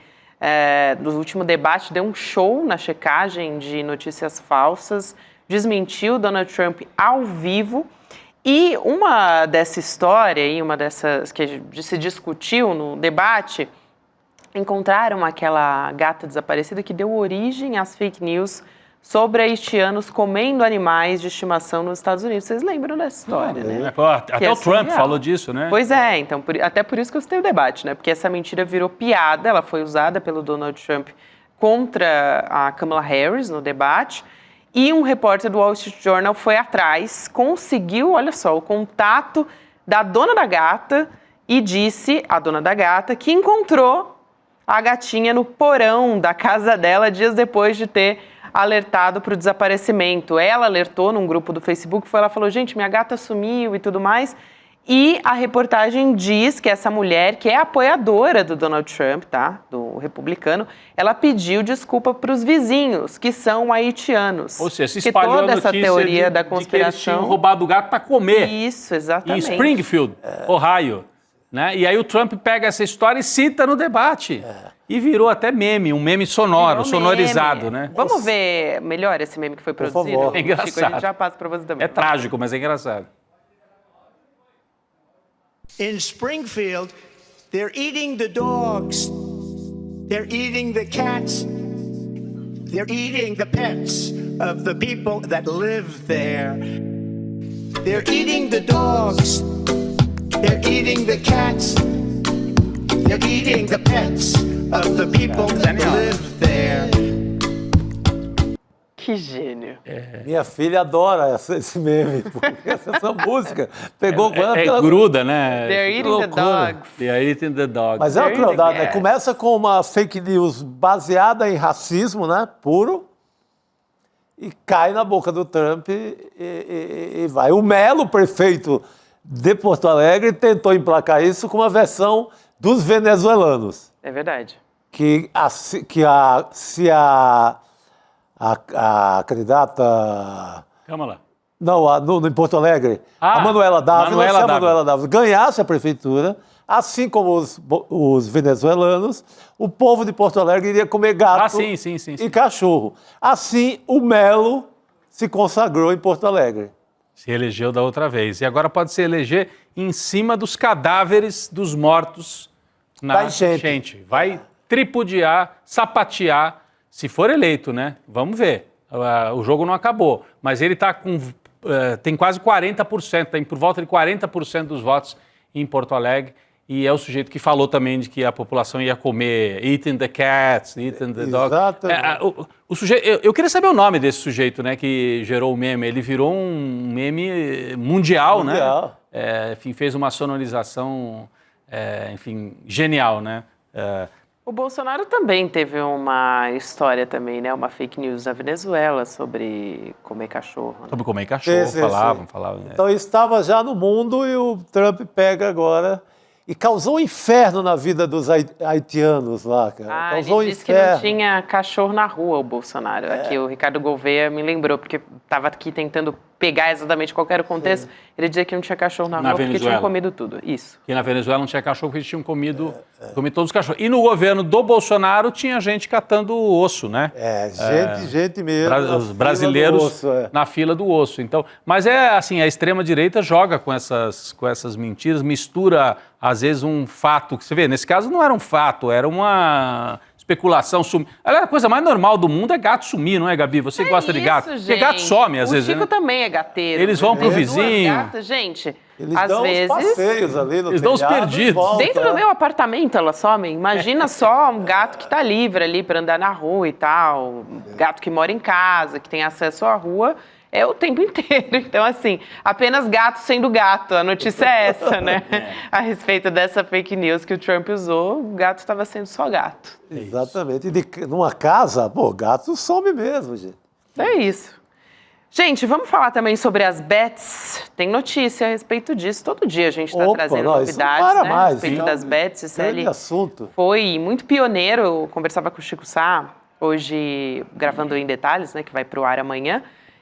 no último debate, deu um show na checagem de notícias falsas, desmentiu Donald Trump ao vivo. E uma dessa história, uma dessas que se discutiu no debate, encontraram aquela gata desaparecida que deu origem às fake news sobre haitianos comendo animais de estimação nos Estados Unidos. Vocês lembram dessa história, né? Até o Trump falou disso, né? Pois é, então, até por isso que eu citei o debate, né? Porque essa mentira virou piada, ela foi usada pelo Donald Trump contra a Kamala Harris no debate. E um repórter do Wall Street Journal foi atrás, conseguiu, olha só, o contato da dona da gata e disse à dona da gata que encontrou a gatinha no porão da casa dela dias depois de ter alertado para o desaparecimento. Ela alertou num grupo do Facebook, ela falou, gente, minha gata sumiu e tudo mais. E a reportagem diz que essa mulher, que é apoiadora do Donald Trump, tá? Do republicano, ela pediu desculpa para os vizinhos, que são haitianos. Ou seja, se que espalhou toda a essa notícia teoria da de que eles conspiração. tinham roubado o gato para comer. Isso, Em exatamente. Springfield, Ohio. Né? E aí o Trump pega essa história e cita no debate. E virou até meme, um meme sonoro, Virou sonorizado, meme. né? Vamos ver melhor esse meme que foi produzido? favor. É engraçado. Chico, a gente já passa para você também. É trágico, mas é engraçado. In Springfield, they're eating the dogs. They're eating the cats. They're eating the pets of the people that live there. They're eating the dogs. They're eating the cats. They're eating the pets of the people that live there. Que gênio. Minha filha adora esse meme, porque essa música pegou com ela. porque ela- Gruda, né? They're eating the loucura. dogs. They're eating the dog. Mas é uma Very crueldade, né? bad. Começa com uma fake news baseada em racismo, né? Puro. E cai na boca do Trump e vai. O Melo, prefeito de Porto Alegre, tentou emplacar isso com uma versão dos venezuelanos. É verdade. Se a candidata... Câmara. Não, em Porto Alegre. Ah, a Manuela Dávila, Manuela se a Dávila. Manuela Dávila ganhasse a prefeitura, assim como os venezuelanos, o povo de Porto Alegre iria comer gato Ah, sim. e cachorro. Assim, o Melo se consagrou em Porto Alegre. Se elegeu da outra vez. E agora pode se eleger em cima dos cadáveres dos mortos na Da enchente. enchente. Vai tripudiar, sapatear, se for eleito, né? Vamos ver. O jogo não acabou. Mas ele está com... tem quase 40%, tem por volta de 40% dos votos em Porto Alegre. E é o sujeito que falou também de que a população ia comer eating the cats, eating the dogs. Exatamente. O sujeito, eu queria saber o nome desse sujeito, né, que gerou o meme. Ele virou um meme mundial, né? Enfim, fez uma sonorização, enfim, genial, né? O Bolsonaro também teve uma história também, né? Uma fake news na Venezuela sobre comer cachorro. Né? Sobre comer cachorro, Sim. falavam. Então estava já no mundo e o Trump pega agora e causou um inferno na vida dos haitianos lá, cara. Causou ele disse que não tinha cachorro na rua, o Bolsonaro. Aqui o Ricardo Gouveia me lembrou, porque estava aqui tentando pegar exatamente qual era o contexto. Ele dizia que não tinha cachorro na rua porque Venezuela. tinham comido tudo. Isso. Que na Venezuela não tinha cachorro porque eles tinham comido todos os cachorros. E no governo do Bolsonaro tinha gente catando o osso, né? Gente mesmo. Os brasileiros osso, na fila do osso. Então, mas é assim, a extrema-direita joga com essas mentiras, mistura, às vezes, um fato, que você vê, nesse caso não era um fato, era uma especulação. A coisa mais normal do mundo é gato sumir, não é, Gabi? Você gosta de gato? Gente. Porque gato some, às vezes. O Chico né? também é gateiro. Eles vão pro Duas vizinho. gatas, gente, Eles às dão vezes... os passeios ali no Eles dão os telhado e perdidos. voltam, Dentro do meu apartamento elas somem. Imagina só um gato que tá livre ali para andar na rua e tal. Gato que mora em casa, que tem acesso à rua, é o tempo inteiro. Então, assim, apenas gato sendo gato. A notícia é essa, né? A respeito dessa fake news que o Trump usou, o gato estava sendo só gato. Exatamente. E numa casa, gato some mesmo, gente. É isso. Gente, vamos falar também sobre as bets. Tem notícia a respeito disso. Todo dia a gente está trazendo isso não novidades, para né? mais, A respeito então, das bets. grande Ele assunto. foi muito pioneiro. Eu conversava com o Chico Sá, hoje gravando Em Detalhes, né, que vai para o ar amanhã.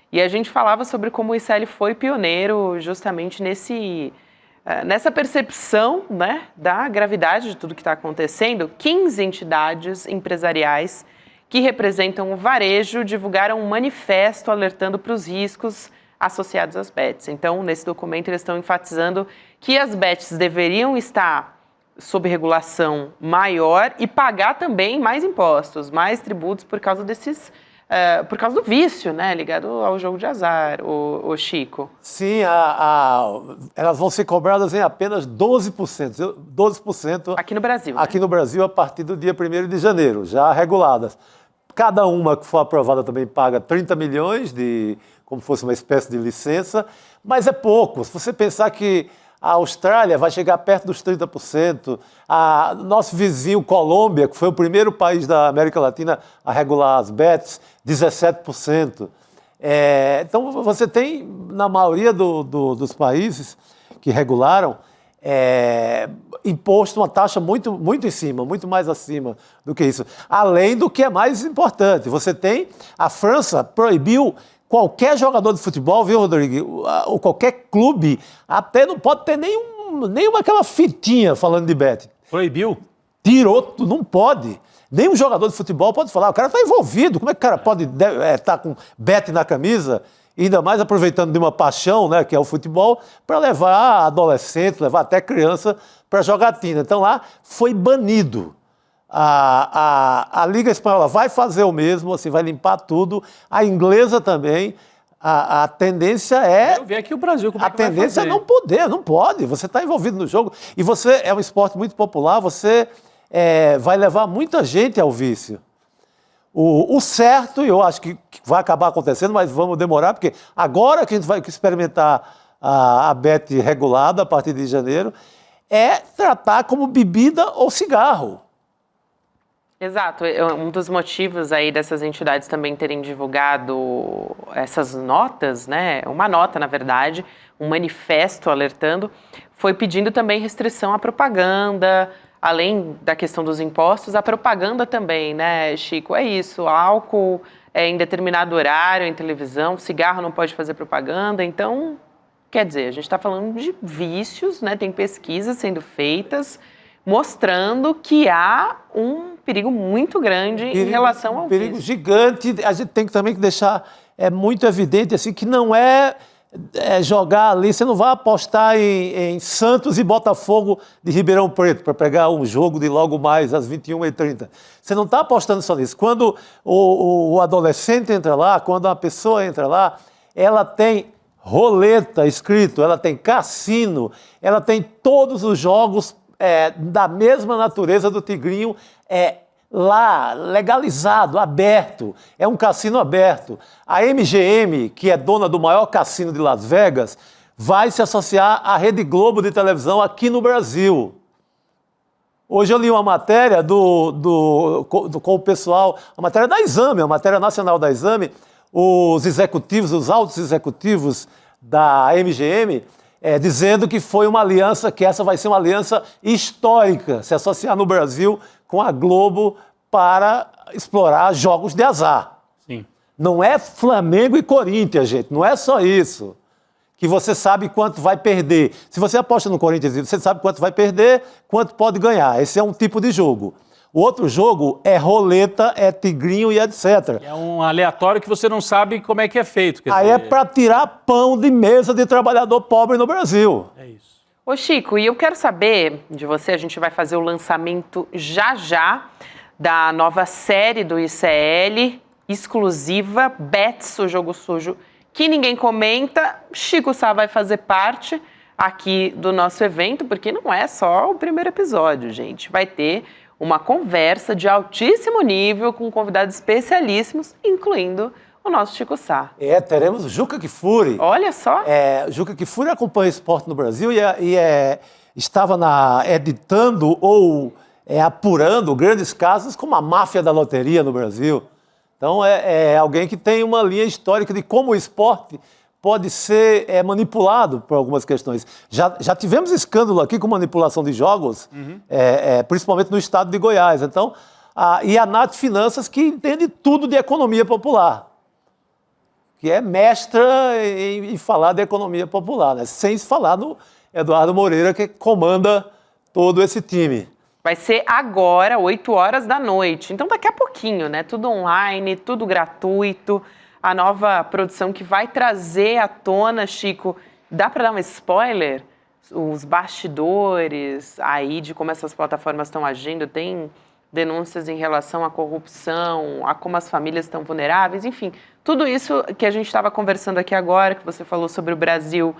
E a gente falava sobre como o ICL foi pioneiro justamente nessa percepção, né, da gravidade de tudo que está acontecendo. 15 entidades empresariais que representam o varejo divulgaram um manifesto alertando para os riscos associados às bets. Então, nesse documento, eles estão enfatizando que as bets deveriam estar sob regulação maior e pagar também mais impostos, mais tributos por causa por causa do vício, né, ligado ao jogo de azar, o Chico. Sim, elas vão ser cobradas em apenas 12%. 12% Aqui no Brasil. Né? aqui no Brasil a partir do dia 1º de janeiro, já reguladas. Cada uma que for aprovada também paga 30 milhões, como fosse uma espécie de licença, mas é pouco. Se você pensar que A Austrália vai chegar perto dos 30%. Nosso vizinho Colômbia, que foi o primeiro país da América Latina a regular as bets, 17%. Então, você tem, na maioria dos países que regularam, imposto uma taxa muito, muito em cima, muito mais acima do que isso. Além do que é mais importante, você tem, a França proibiu qualquer jogador de futebol, viu, Rodrigo? Ou qualquer clube, até não pode ter nenhuma aquela fitinha falando de bet. Proibiu? Tirou, não pode. Nenhum jogador de futebol pode falar, o cara está envolvido, como é que o cara pode estar com bet na camisa? Ainda mais aproveitando de uma paixão, né, que é o futebol, para levar adolescentes, levar até criança para jogatina. Então lá foi banido. A Liga Espanhola vai fazer o mesmo, assim, vai limpar tudo. A inglesa também. A tendência é... Quero ver aqui o Brasil, como a tendência é não poder, não pode. Você está envolvido no jogo. E você é um esporte muito popular, você vai levar muita gente ao vício. O certo, e eu acho que vai acabar acontecendo, mas vamos demorar, porque agora que a gente vai experimentar a bet regulada a partir de janeiro, é tratar como bebida ou cigarro. Exato. Um dos motivos aí dessas entidades também terem divulgado essas notas, né? Uma nota, na verdade, um manifesto alertando, foi pedindo também restrição à propaganda, além da questão dos impostos, a propaganda também, né, Chico? É isso, álcool em determinado horário, em televisão, cigarro não pode fazer propaganda, então, quer dizer, a gente está falando de vícios, né? Tem pesquisas sendo feitas mostrando que há um perigo muito grande em relação ao perigo vício. Gigante. A gente tem que também deixar muito evidente assim, que não é jogar ali, você não vai apostar em Santos e Botafogo de Ribeirão Preto para pegar um jogo de logo mais às 21h30. Você não está apostando só nisso. Quando o adolescente entra lá, quando uma pessoa entra lá, ela tem roleta escrito, ela tem cassino, ela tem todos os jogos da mesma natureza do Tigrinho, lá, legalizado, aberto, é um cassino aberto. A MGM, que é dona do maior cassino de Las Vegas, vai se associar à Rede Globo de televisão aqui no Brasil. Hoje eu li uma matéria com o pessoal, a matéria da Exame, a matéria nacional da Exame, os executivos, os altos executivos da MGM, dizendo que foi uma aliança, que essa vai ser uma aliança histórica, se associar no Brasil com a Globo para explorar jogos de azar. Sim. Não é Flamengo e Corinthians, gente, não é só isso. Que você sabe quanto vai perder. Se você aposta no Corinthians, você sabe quanto vai perder, quanto pode ganhar. Esse é um tipo de jogo. O outro jogo é roleta, é tigrinho e etc. É um aleatório que você não sabe como é que é feito. Aí é para tirar pão de mesa de trabalhador pobre no Brasil. É isso. Ô Chico, e eu quero saber de você, a gente vai fazer o lançamento já da nova série do ICL, exclusiva, Bets, o jogo sujo, que ninguém comenta. Chico Sá vai fazer parte aqui do nosso evento, porque não é só o primeiro episódio, gente. Vai ter uma conversa de altíssimo nível com convidados especialíssimos, incluindo o nosso Chico Sá. Teremos o Juca Kfouri. Olha só. Juca Kfouri acompanha o esporte no Brasil e estava editando ou apurando grandes casos como a máfia da loteria no Brasil. Então, é alguém que tem uma linha histórica de como o esporte pode ser manipulado por algumas questões. Já tivemos escândalo aqui com manipulação de jogos, principalmente no estado de Goiás. Então, e a Nath Finanças, que entende tudo de economia popular, que é mestra em falar de economia popular, né? Sem se falar no Eduardo Moreira, que comanda todo esse time. Vai ser agora, 8 horas da noite. Então, daqui a pouquinho, né? Tudo online, tudo gratuito. A nova produção que vai trazer à tona, Chico, dá para dar um spoiler? Os bastidores aí de como essas plataformas estão agindo, tem denúncias em relação à corrupção, a como as famílias estão vulneráveis, enfim, tudo isso que a gente estava conversando aqui agora, que você falou sobre o Brasil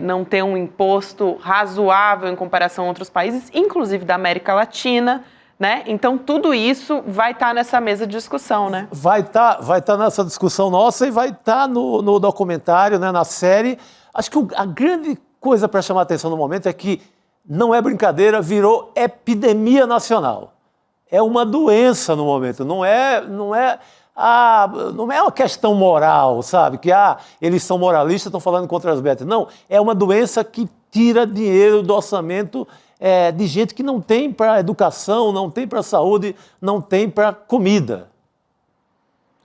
não ter um imposto razoável em comparação a outros países, inclusive da América Latina, né? Então, tudo isso vai estar nessa mesa de discussão, né? Vai estar nessa discussão nossa e vai estar no documentário, né, na série. Acho que a grande coisa para chamar a atenção no momento é que não é brincadeira, virou epidemia nacional. É uma doença no momento, não é uma questão moral, sabe? Que eles são moralistas, estão falando contra as betas. Não, é uma doença que tira dinheiro do orçamento de gente que não tem para educação, não tem para saúde, não tem para comida.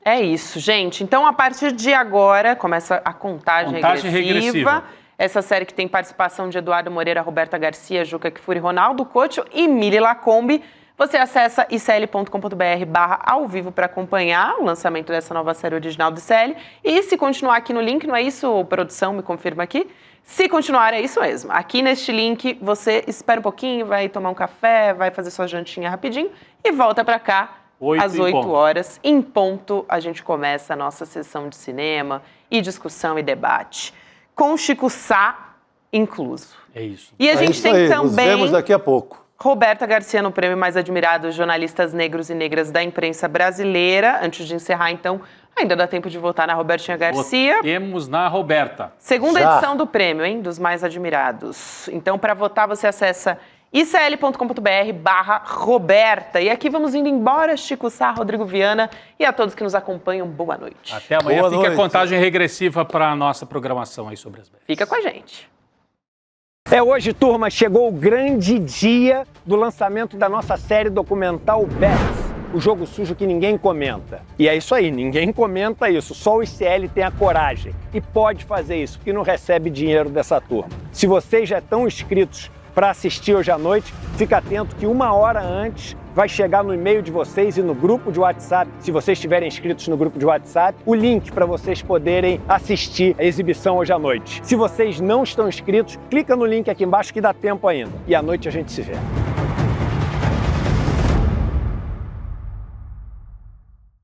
É isso, gente. Então, a partir de agora, começa a contagem regressiva. Essa série que tem participação de Eduardo Moreira, Roberta Garcia, Juca Kfouri, Ronaldo Couto e Mili Lacombe. Você acessa icl.com.br/ao-vivo para acompanhar o lançamento dessa nova série original do ICL. E se continuar aqui no link, não é isso, produção? Me confirma aqui. Se continuar, é isso mesmo. Aqui neste link, você espera um pouquinho, vai tomar um café, vai fazer sua jantinha rapidinho e volta para cá às 8 horas. Em ponto, a gente começa a nossa sessão de cinema e discussão e debate. Com Chico Sá incluso. É isso. E a gente tem também... Nos vemos daqui a pouco. Roberta Garcia no prêmio mais admirado dos jornalistas negros e negras da imprensa brasileira. Antes de encerrar, então, ainda dá tempo de votar na Robertinha Garcia. Temos na Roberta. Segunda edição do prêmio, hein? Dos mais admirados. Então, para votar, você acessa icl.com.br/Roberta. E aqui vamos indo embora, Chico Sá, Rodrigo Viana e a todos que nos acompanham, boa noite. Até amanhã. Fica a contagem regressiva para a nossa programação aí sobre as betas. Fica com a gente. Hoje, turma, chegou o grande dia do lançamento da nossa série documental Bets, o jogo sujo que ninguém comenta. E é isso aí, ninguém comenta isso, só o ICL tem a coragem e pode fazer isso, porque não recebe dinheiro dessa turma. Se vocês já estão inscritos para assistir hoje à noite, fica atento que 1 hora antes vai chegar no e-mail de vocês e no grupo de WhatsApp, se vocês estiverem inscritos no grupo de WhatsApp, o link para vocês poderem assistir a exibição hoje à noite. Se vocês não estão inscritos, clica no link aqui embaixo que dá tempo ainda. E à noite a gente se vê.